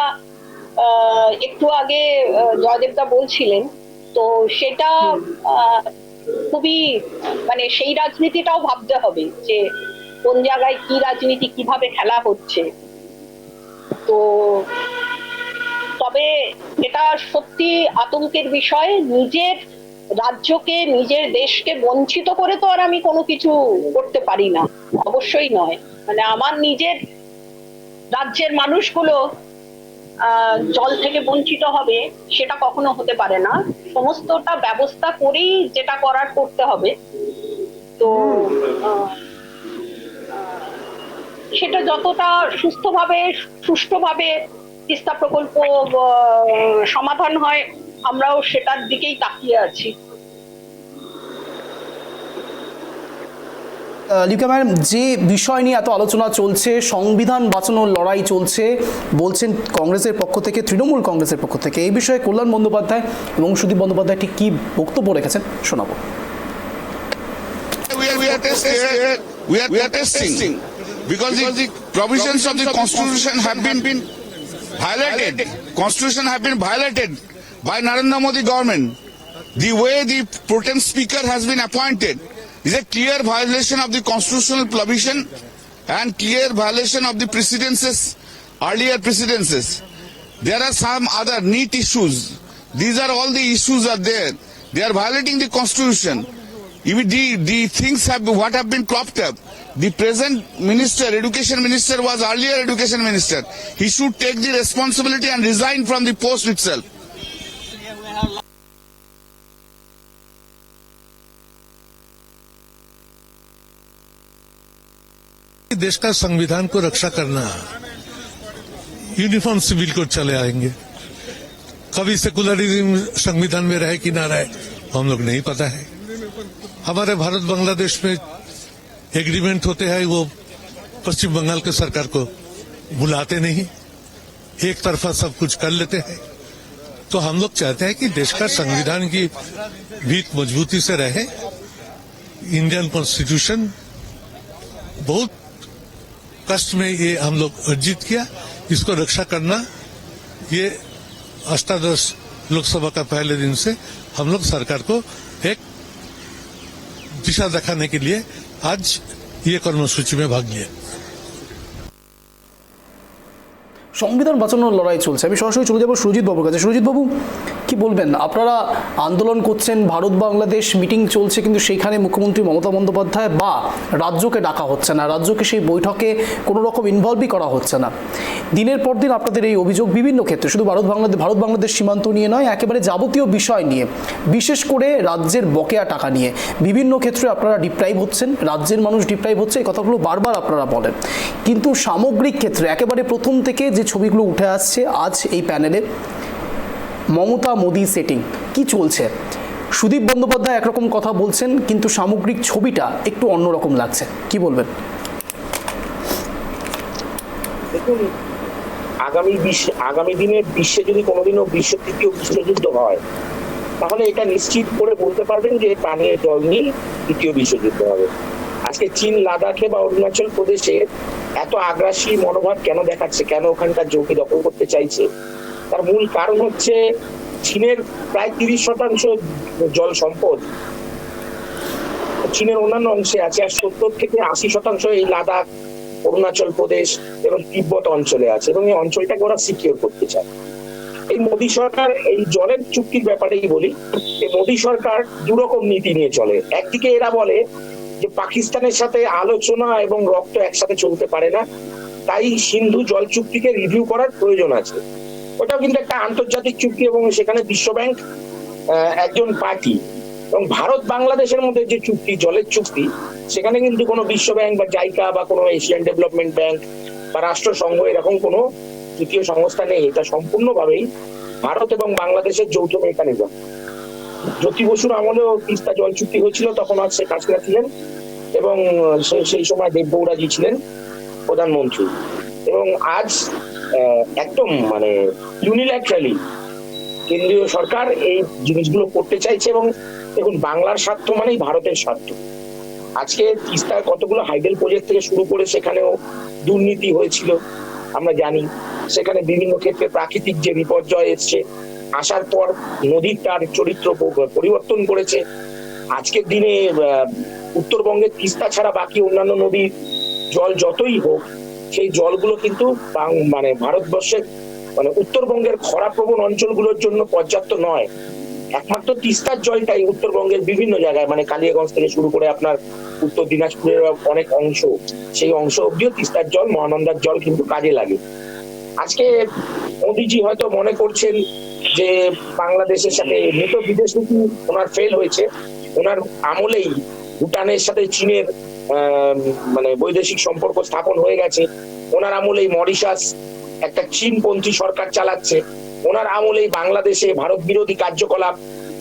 একটু আগে জয়দেবদা বলছিলেন, তো সেটা খুবই মানে সেই রাজনীতিটাও ভাবতে হবে যে কোন জায়গায় কি রাজনীতি কিভাবে খেলা হচ্ছে। তো তবে এটা সত্যি আতঙ্কের বিষয়। নিজের রাজ্যকে নিজের দেশকে বঞ্চিত করে তো আর আমি কোনো কিছু করতে পারি না, অবশ্যই নয়। মানে আমার নিজের রাজ্যের মানুষগুলো জল থেকে বঞ্চিত হবে সেটা কখনো হতে পারে না। সমস্তটা ব্যবস্থা করেই যেটা করার করতে হবে। তো সেটা যতটা সুস্থভাবে সুষ্ঠুভাবে তিস্তা প্রকল্প সমাধান হয়, আমরাও সেটার দিকেই তাকিয়ে আছি। লিপিকা ম্যাডাম, যে বিষয় নিয়ে এত আলোচনা চলছে, সংবিধান বাঁচানোর লড়াই চলছে বলছেন কংগ্রেসের পক্ষ থেকে, তৃণমূল কংগ্রেসের পক্ষ থেকে, এই বিষয়ে কল্যাণ বন্দ্যোপাধ্যায় এবং সুদীপ বন্দ্যোপাধ্যায় ঠিক কি বক্তব্য রেখেছেন শোনাবো। We are testing because the provisions of the Constitution have been violated. Constitution have been violated by Narendra Modi government. The way the pro tem speaker has been appointed is a clear violation of the constitutional provision and clear violation of the earlier precedences. There are some other neat issues. These are all the issues are there. They are violating the Constitution. Even the things what have been cropped up. The present minister, education minister, was earlier education minister. He should take the responsibility and resign from the post itself. देश का संविधान को रक्षा करना, uniform civil code चले आएंगे। कभी secularism संविधान में रहे कि ना रहे हम लोग नहीं पता है। हमारे भारत बांग्लादेश में एग्रीमेंट होते हैं, वो पश्चिम बंगाल के सरकार को बुलाते नहीं, एक तरफा सब कुछ कर लेते हैं। तो हम लोग चाहते हैं कि देश का संविधान की भीत मजबूती से रहे। इंडियन कॉन्स्टिट्यूशन बहुत कष्ट में ये हम लोग अर्जित किया, इसको रक्षा करना, ये अष्टादश लोकसभा का पहले दिन से हम लोग सरकार को एक दिशा दिखाने के लिए आज ये कर्मसूची में भाग लिया। সংবিধান বাঁচানোর লড়াই চলছে। আমি সরাসরি চলে যাবো সুরজিৎ বাবুর কাছে। সুরজিৎ বাবু, কি বলবেন? আপনারা আন্দোলন করছেন, ভারত বাংলাদেশ মিটিং চলছে, কিন্তু সেখানে মুখ্যমন্ত্রী মমতা বন্দ্যোপাধ্যায় বা রাজ্যকে ডাকা হচ্ছে না, রাজ্যকে সেই বৈঠকে কোনো রকম ইনভলভই করা হচ্ছে না। দিনের পর দিন আপনাদের এই অভিযোগ বিভিন্ন ক্ষেত্রে, শুধু ভারত বাংলাদেশ সীমান্ত নিয়ে নয়, একেবারে যাবতীয় বিষয় নিয়ে, বিশেষ করে রাজ্যের বকেয়া টাকা নিয়ে বিভিন্ন ক্ষেত্রে আপনারা ডিপ্রাইভ হচ্ছেন, রাজ্যের মানুষ ডিপ্রাইভ হচ্ছে, এই কথাগুলো বারবার আপনারা বলেন। কিন্তু সামগ্রিক ক্ষেত্রে একেবারে প্রথম থেকে যে ছবিগুলো উঠে আসছে আজ এই প্যানেলে, মমতা মোদি সেটিং কি চলছে? সুদীপ বন্দ্যোপাধ্যায় একরকম কথা বলছেন, কিন্তু সামগ্রিক ছবিটা একটু অন্যরকম লাগছে, কি বলবেন? দেখুন, আগামী দিনে বিশ্বে যদি কোনোদিনও তৃতীয় বিশ্বযুদ্ধ হয়, তাহলে এটা নিশ্চিত করে বলতে পারবেন যে পানীয় জল নিয়ে তৃতীয় বিশ্বযুদ্ধ হবে। আজকে চীন লাদাখে বা অরুণাচল প্রদেশে এত আগ্রাসী মনোভাব কেন দেখাচ্ছে, কেন ওখানকার জমি দখল করতে চাইছে, তার মূল কারণ হচ্ছে চীনের প্রায় 30% জল সম্পদ চীনের অন্যান্য অংশে আছে, আর 70 থেকে 80% এই লাদাখ, অরুণাচল প্রদেশ এবং তিব্বত অঞ্চলে আছে, এবং এই অঞ্চলটাকে ওরা সিকিউর করতে চায়। এই মোদী সরকার এই জলের চুক্তির ব্যাপারেই বলি, এই মোদী সরকার দুরকম নীতি নিয়ে চলে। একদিকে এরা বলে যে পাকিস্তানের সাথে আলোচনা এবং রক্ত একসাথে চলতে পারে না, তাই সিন্ধু জল চুক্তিকে রিভিউ করার প্রয়োজন আছে। ওটাও কিন্তু একটা আন্তর্জাতিক চুক্তি এবং সেখানে বিশ্বব্যাংক একজন পার্টি। এবং ভারত বাংলাদেশের মধ্যে যে চুক্তি, জলের চুক্তি, সেখানে কিন্তু কোনো বিশ্বব্যাংক বা জাইকা বা কোনো এশিয়ান ডেভেলপমেন্ট ব্যাংক বা রাষ্ট্রসংঘ এরকম কোনো তৃতীয় সংস্থা নেই। এটা সম্পূর্ণভাবেই ভারত এবং বাংলাদেশের যৌথ মেকানিজম। জ্যোতি বসুর আমলেও তিস্তা জল চুক্তি হয়েছিল, তখন আর শেখ হাসিনা ছিলেন এবং সেই সময় দেবগৌড়াজি ছিলেন প্রধানমন্ত্রী। এবং আজ একদম মানে ইউনিল্যাটারালি কেন্দ্রীয় সরকার এই জিনিসগুলো করতে চাইছে। এবং দেখুন, বাংলার স্বার্থ মানেই ভারতের স্বার্থ। আজকে তিস্তার কতগুলো হাইডেল প্রজেক্ট থেকে শুরু করে সেখানেও দুর্নীতি হয়েছিল আমরা জানি। সেখানে বিভিন্ন ক্ষেত্রে প্রাকৃতিক যে বিপর্যয় এসছে, আসার পর নদীর তার চরিত্র পরিবর্তন করেছে। আজকের দিনে উত্তরবঙ্গের তিস্তা ছাড়া বাকি অন্যান্য নদীর জল যতই হোক, সেই জলগুলো কিন্তু মানে ভারতবর্ষের মানে উত্তরবঙ্গের খরাপ্রবণ অঞ্চলগুলোর জন্য পর্যাপ্ত নয়। একমাত্র তিস্তার জলটাই উত্তরবঙ্গের বিভিন্ন জায়গায়, মানে কালিয়াগঞ্জ থেকে শুরু করে আপনার উত্তর দিনাজপুরের অনেক অংশ, সেই অংশ অব্দিও তিস্তার জল, মহানন্দার জল কিন্তু কাজে লাগে। আজকে মোদীজি হয়তো মনে করছেন যে বাংলাদেশের সাথে মৃত বিদেশ নীতি ওনার ফেল হয়েছে। ওনার আমলেই ভুটানের সাথে চীনের মানে বৈদেশিক সম্পর্ক স্থাপন হয়ে গেছে। ওনার আমলেই মরিশাস একটা চীনপন্থী সরকার চালাচ্ছে। ওনার আমলেই বাংলাদেশে ভারত বিরোধী কার্যকলাপ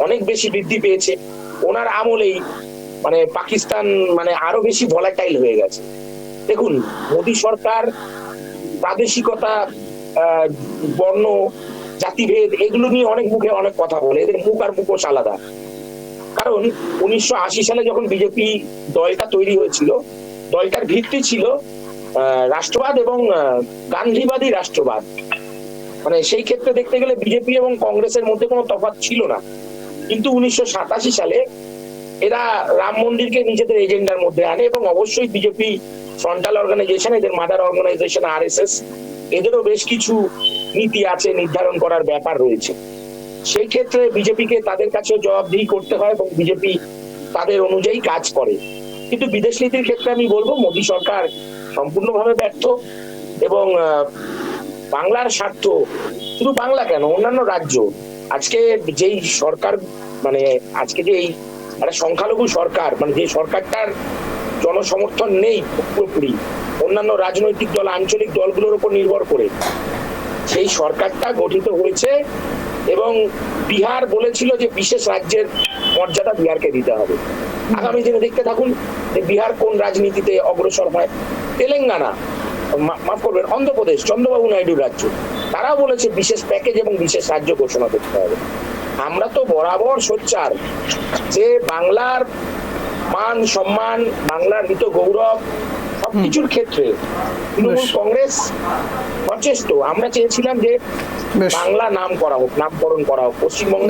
অনেক বেশি বৃদ্ধি পেয়েছে। ওনার আমলেই মানে পাকিস্তান মানে আরো বেশি ভলাটাইল হয়ে গেছে। দেখুন, মোদী সরকার প্রাদেশিকতা, বর্ণ, জাতিভেদ এগুলো নিয়ে অনেক মুখে অনেক কথা বলে। এদের মুখ আর মুখোশ আলাদা। কারণ 1980 সালে যখন বিজেপি দলটা তৈরি হয়েছিল, দলটার ভিত্তি ছিল রাষ্ট্রবাদ এবং গান্ধীবাদী রাষ্ট্রবাদ। মানে সেই ক্ষেত্রে দেখতে গেলে বিজেপি এবং কংগ্রেসের মধ্যে কোনো তফাৎ ছিল না। কিন্তু 1987 সালে এরা রাম মন্দিরকে নিজেদের এজেন্ডার মধ্যে আনে, এবং অবশ্যই বিজেপি ফ্রন্টাল অর্গানাইজেশন, এদের মাদার অর্গানাইজেশন আরএসএস, এদেরও বেশ কিছু নীতি আছে, নির্ধারণ করার ব্যাপার রয়েছে। সেই ক্ষেত্রে বিজেপিকে তাদের কাছেও জবাবদিহি করতে হয় এবং বিজেপি তাদের অনুযায়ী কাজ করে। কিন্তু বিদেশ নীতির ক্ষেত্রে আমি বলবো মোদী সরকার সম্পূর্ণভাবে ব্যর্থ। এবং বাংলার স্বার্থ, শুধু বাংলা কেন, অন্যান্য রাজ্য, আজকে যেই সরকার মানে আজকে যে এই একটা সংখ্যালঘু সরকার, মানে যে সরকারটার জনসমর্থন নেই পুরোপুরি, অন্যান্য রাজনৈতিক দল, আঞ্চলিক দলগুলোর উপর নির্ভর করে সেই সরকারটা গঠিত হয়েছে। এবং বিহার বলেছিল যে বিশেষ রাজ্যের মর্যাদা বিহারকে দিতে হবে। আগামী দিনে দেখতে থাকুন যে বিহার কোন রাজনীতিতে অগ্রসর হয়। তেলেঙ্গানা, মাফ করবেন, অন্ধ্রপ্রদেশ, চন্দ্রবাবু নাইডুর রাজ্য, তারাও বলেছে বিশেষ প্যাকেজ এবং বিশেষ রাজ্য ঘোষণা করতে হবে। আমরা তো বরাবর সোচ্চার যে বাংলার মান সম্মান, বাংলার মৃত গৌরব সবকিছুর ক্ষেত্রে তৃণমূল কংগ্রেস সচেষ্ট। আমরা চেয়েছিলাম যে বাংলা নাম করা হোক, নামকরণ করা হোক পশ্চিমবঙ্গ।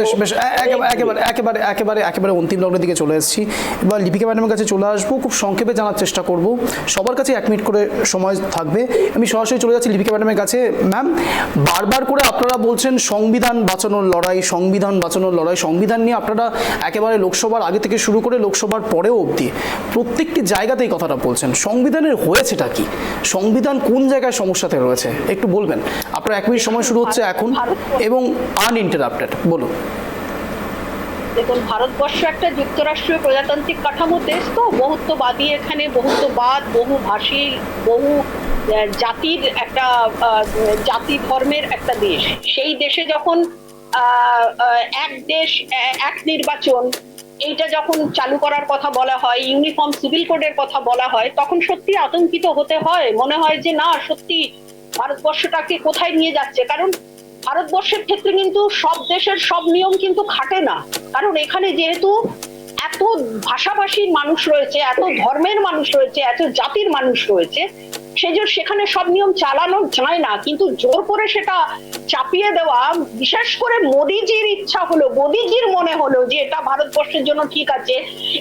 একেবারে অন্তিম লগ্নের দিকে চলে এসেছি। এবার লিপিকা ম্যাডামের কাছে চলে আসবো, খুব সংক্ষেপে জানার চেষ্টা করব। সবার কাছে 1 মিনিট করে সময় থাকবে। আমি সরাসরি চলে যাচ্ছি লিপিকা ম্যাডামের কাছে। ম্যাম, বারবার করে আপনারা বলছেন সংবিধান বাঁচানোর লড়াই, সংবিধান বাঁচানোর লড়াই। সংবিধান নিয়ে আপনারা একেবারে লোকসভার আগে থেকে শুরু করে লোকসভার পরেও অবধি প্রত্যেকটি জায়গাতেই কথাটা বলছেন। সংবিধানের হয়েছেটা কি? সংবিধান কোন জায়গায় সমস্যাতে রয়েছে একটু বলবেন? আপনার 1 মিনিট সময় শুরু হচ্ছে এখন এবং আনইন্টারাপ্টেড। বলুন। দেখুন, ভারতবর্ষ একটা যুক্তরাষ্ট্রীয় প্রজাতান্ত্রিক কাঠামোর দেশ, তো বহুত্ববাদী, এখানে বহুত্ববাদ, বহুভাষী, বহু জাতির একটা জাতি ধর্মের একটা দেশ। সেই দেশে যখন এক দেশ এক নির্বাচন, এইটা যখন চালু করার কথা বলা হয়, ইউনিফর্ম সিভিল কোডের কথা বলা হয়, তখন সত্যি আতঙ্কিত হতে হয়। মনে হয় যে না, সত্যি ভারতবর্ষটাকে কোথায় নিয়ে যাচ্ছে। কারণ ভারতবর্ষের ক্ষেত্রে কিন্তু সব দেশের সব নিয়ম কিন্তু খাটে না। কারণ এখানে যেহেতু এত ভাষাভাষীর মানুষ রয়েছে, এত ধর্মের মানুষ রয়েছে, এত জাতির মানুষ রয়েছে, সেখানে সব নিয়ম চালানো যায় না, কিন্তু জোর করে সেটা চাপিয়ে দেওয়া, বিশেষ করে মোদিজির ইচ্ছা হলো, মোদিজির মনে হলো যে এটা ভারতবর্ষের জন্য ঠিক আছে,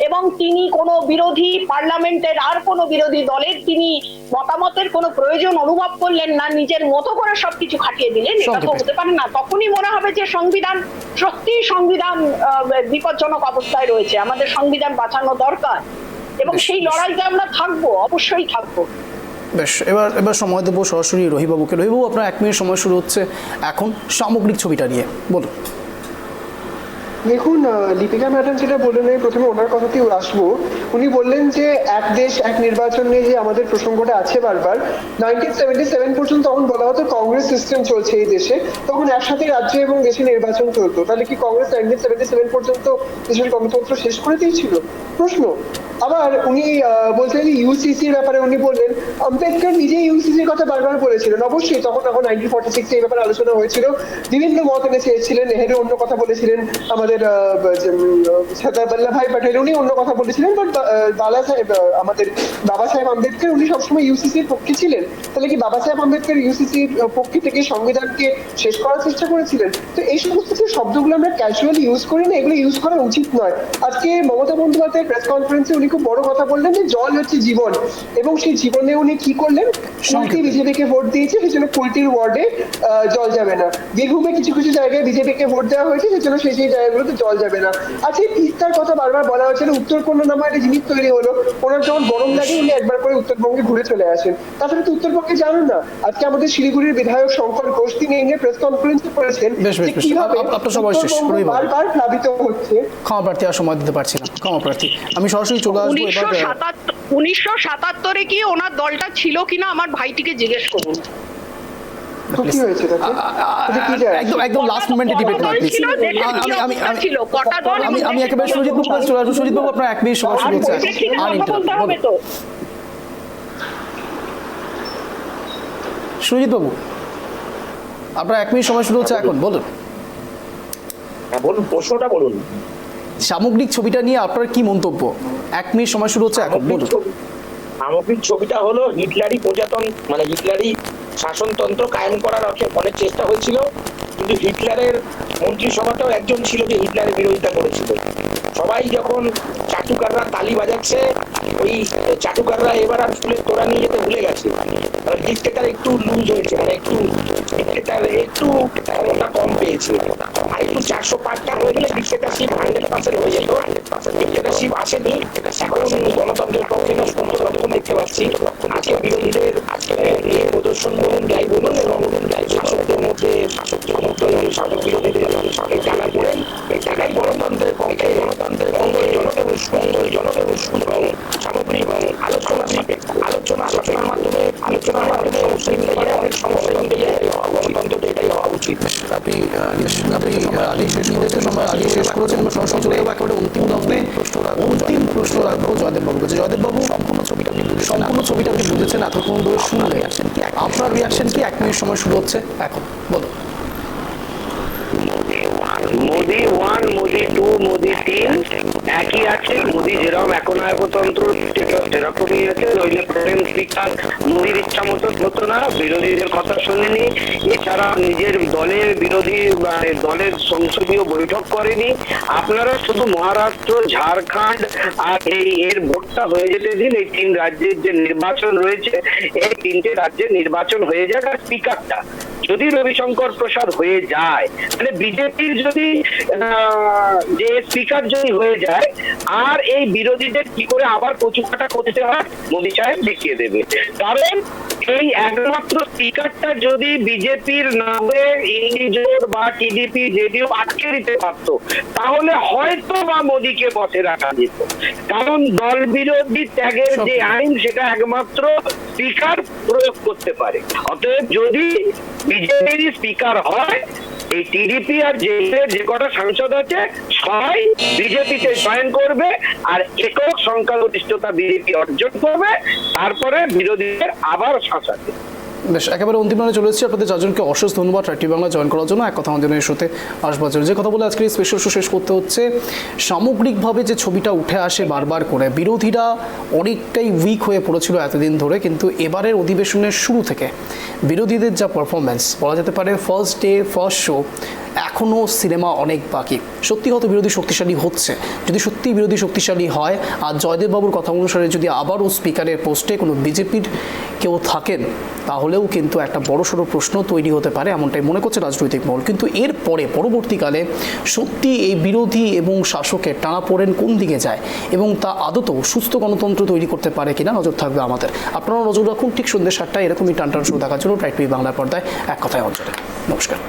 এবং তিনি কোনো বিরোধী পার্লামেন্টের আর কোনো বিরোধী দলের তিনি মতামতের কোনো প্রয়োজন অনুভব করলেন না, নিজের মতো করে সবকিছু খাটিয়ে দিলেন। এটা তো হতে পারে না। তখনই মনে হবে যে সংবিধান বিপজ্জনক অবস্থায় রয়েছে, আমাদের সংবিধান বাঁচানো দরকার, এবং সেই লড়াইতে আমরা থাকবো, অবশ্যই থাকবো। বেশ, এবার সময় দেবো সরাসরি রহিবাবুকে। রহিবাবু, আপনার 1 মিনিট সময় শুরু হচ্ছে এখন সামগ্রিক ছবিটা নিয়ে বলুন। দেখুন, লিপিকা ম্যাডাম যেটা বললেন, আমি প্রথমে ওনার কথাতেই আসবো। উনি বললেন যে এক দেশ এক নির্বাচন নিয়ে যে আমাদের প্রসঙ্গটা আছে বারবার, 1977 পর্যন্ত তখন বলা হতো কংগ্রেস সিস্টেম চলছে এই দেশে, তখন একসাথে রাজ্য এবং দেশে নির্বাচন চলতো। তাহলে কি কংগ্রেস 1977 পর্যন্ত দেশের গণতন্ত্র শেষ করে দিয়েছিল? প্রশ্ন। আবার উনি বলছেন যে ইউসিসির ব্যাপারে উনি বললেন, আম্বেদকর নিজেই ইউসিসির কথা বারবার বলেছিলেন। অবশ্যই তখন 1946 এই ব্যাপারে আলোচনা হয়েছিল, বিভিন্ন মত এনে চেয়েছিলেন। নেহেরু অন্য কথা বলেছিলেন, আমাদের সর্দার বল্লভভাই প্যাটেল উনি অন্য কথা বলেছিলেন, বাট আমাদের বাবা সাহেব আম্বেদকর উনি সবসময় ইউসিসির পক্ষে ছিলেন। তাহলে কি বাবা সাহেব আম্বেদকর ইউসিসির পক্ষে থেকে সংবিধানকে শেষ করার চেষ্টা করেছিলেন? তো এই সমস্ত যে শব্দগুলো আমরা ক্যাজুয়ালি ইউজ করি না, এগুলো ইউজ করা উচিত নয়। আজকে মমতা বন্দ্যোপাধ্যায় প্রেস কনফারেন্সে উনি খুব বড় কথা বললেন যে জল হচ্ছে জীবন, এবং সেই জীবনে উনি কি করলেন? কুলটি বিজেপিকে ভোট দিয়েছে, সেজন্য কুলটির ওয়ার্ডে জল যাবে না। বীরভূমে কিছু কিছু জায়গায় বিজেপিকে ভোট দেওয়া হয়েছে, সেজন্য সেই জায়গাগুলোতে জল যাবে না। আজকে তিস্তার কথা বারবার বলা হয়েছে, উত্তরকন্যা নামে একটা জিনিস তৈরি হলো, ওনার যখন গরম লাগে উনি একবার করে উত্তরবঙ্গে ঘুরে চলে আসেন। তাছাড়া তো উত্তরবঙ্গে জানেন না। আজকে আমাদের শিলিগুড়ির বিধায়ক শঙ্কর ঘোষ তিনি এই নিয়ে প্রেস কনফারেন্স করেছেন যে কিভাবে বারবার প্লাবিত হচ্ছে। ক্ষমা প্রার্থী, আর সময় দিতে পারছি না, ক্ষমা প্রার্থী। আমি সরাসরি চলে আসবো। 1977 কি ওনার দলটা ছিল কিনা আমার ভাইটিকে জিজ্ঞেস করুন। একদম লাস্ট মোমেন্টে ডিবেট না প্লিজ। আমি একেবারে সুজিত বাবু কাছে চলে আসবো। সুজিত বাবু, আপনার 1 মিনিট সময় শুরু হচ্ছে। সুজিত বাবু, আপনার 1 মিনিট সময় শুরু হচ্ছে এখন, বলুন। বলুন, প্রশ্নটা বলুন। সামগ্রিক ছবিটা নিয়ে আপনার কি মন্তব্য? 1 মিনিট সময় শুরু হচ্ছে এখন, বলুন। সামগ্রিক ছবিটা হলো হিটলারি প্রজাতন্ত্র, মানে হিটলারি শাসনতন্ত্র কায়েম করার অনেক চেষ্টা হয়েছিল, কিন্তু হিটলারের মন্ত্রিসভাটাও একজন ছিল যে হিটলারের বিরোধিতা করেছিল। সবাই যখন চাটুকাররা তালি বাজাচ্ছে, ওই চাটুকাররা এবার আর ফুলের তোড়া নিয়ে যেতে ভুলে গেছে। ডিক্টেটার একটু লুজ হয়েছে, মানে একটু ডিক্টেটার একটু ক্ষমতা কম পেয়েছে। আর একটু 400 পার্টটা হয়ে গেলে ডিক্টেটারশিপ 100% হয়ে যেত। ডিক্টেটারশিপ আসেনি, এখন গণতন্ত্রের পক্ষে যতক্ষণ দেখতে পাচ্ছি আজকে বিরোধীদের নিয়ে প্রদর্শন বলুন, যাই বলুন, এবং শাসকদের মধ্যে শাসক বিরোধীদের এই টাকা করে এই টাকাই গণতন্ত্রের পক্ষে, গণতন্ত্রের মঙ্গলজনক এবং সুন্দরজনক এবং সামগ্রিক আলোচনার মাধ্যমে অনেক সমস্যা গণতন্ত্র এটাই হওয়া উচিত। আপনি শেষ করেছেন, সরাসরি চলে যাবো একেবারে অন্তিম লগ্নে। অন্তিম প্রশ্ন রাখবো জয়দেব বাবুর কাছে। জয়দেব বাবু, সম্পূর্ণ ছবিটা আপনি বুঝেছেন, এতক্ষণ ধরে শুনলেন, আপনার রিয়াকশন কি? 1 মিনিট সময় শুরু হচ্ছে এখন, বলুন। মোদি 1, মোদি 2, মোদি 3 একই আছে। মোদি যেরকম একনায়কতন্ত্র সেরকমই আছে। নইলে প্রোটেম স্পিকার মোদির ইচ্ছা মতো হতো না, বিরোধীদের কথা শুনেনি, এছাড়া নিজের দলের দলের সংসদীয় বৈঠক করেনি। আপনারা শুধু মহারাষ্ট্র, ঝাড়খণ্ড আর এর ভোটটা হয়ে যেতে দিন। এই 3 রাজ্যের যে নির্বাচন রয়েছে, এই 3টে রাজ্যের নির্বাচন হয়ে যাক। আর স্পিকারটা যদি রবিশঙ্কর প্রসাদ হয়ে যায়, মানে বিজেপির যদি যে স্পিকার যদি হয়ে যায়, আর এই বিরোধীদের কি করে আবার কচুকাটা করতে হয় মোদী সাহেব দেখিয়ে দেবে। কারণ এই একমাত্র স্পিকারটা যদি বিজেপির নামে ইন্ডিজোট বা টিডিপি জেডিইউ আটকে দিতে পারত, তাহলে হয়তো বা মোদীকে বসে রাখা যেত। কারণ দল বিরোধী ত্যাগের যে আইন, সেটা একমাত্র স্পিকার প্রয়োগ করতে পারে। অতএব যদি বিজেপির স্পিকার হয়, এই টিডিপি আর যে কটা সাংসদ আছে সবাই বিজেপিতে জয়েন করবে, আর একক সংখ্যাগরিষ্ঠতা বিজেপি অর্জন করবে, তারপরে বিরোধীদের আবার শাসাবে। বেশ, একেবারে অন্তিমে চলে এসেছি। আপনাদের চারজনকে অশেষ ধন্যবাদ রাইট টিভি বাংলা জয়েন করার জন্য। এক কথা অঞ্জনের শোতে আসবার জন্য যে কথা বলে আজকের এই স্পেশাল শো শেষ করতে হচ্ছে, সামগ্রিকভাবে যে ছবিটা উঠে আসে বারবার করে, বিরোধীরা অনেকটাই উইক হয়ে পড়েছিল এতদিন ধরে, কিন্তু এবারের অধিবেশনের শুরু থেকে বিরোধীদের যা পারফরমেন্স বলা যেতে পারে, ফার্স্ট ডে ফার্স্ট শো, এখনও সিনেমা অনেক বাকি। সত্যি হয়তো বিরোধী শক্তিশালী হচ্ছে, যদি সত্যি বিরোধী শক্তিশালী হয় আর জয়দেববাবুর কথা অনুসারে যদি আবারও স্পিকারের পোস্টে কোনো বিজেপির কেউ থাকেন, তাহলেও কিন্তু একটা বড়সড় প্রশ্ন তৈরি হতে পারে, এমনটাই মনে করছে রাজনৈতিক মহল। কিন্তু এর পরবর্তীকালে সত্যি এই বিরোধী এবং শাসকের টানাপোড়েন কোন দিকে যায় এবং তা আদতেও সুস্থ গণতন্ত্র তৈরি করতে পারে কিনা নজর থাকবে আমাদের। আপনারা নজর রাখুন ঠিক সন্ধ্যে 7টায় এরকমই টান শো দেখার জন্য রাইট টিভি বাংলার পর্দায় এক কথায় অঞ্চলে। নমস্কার।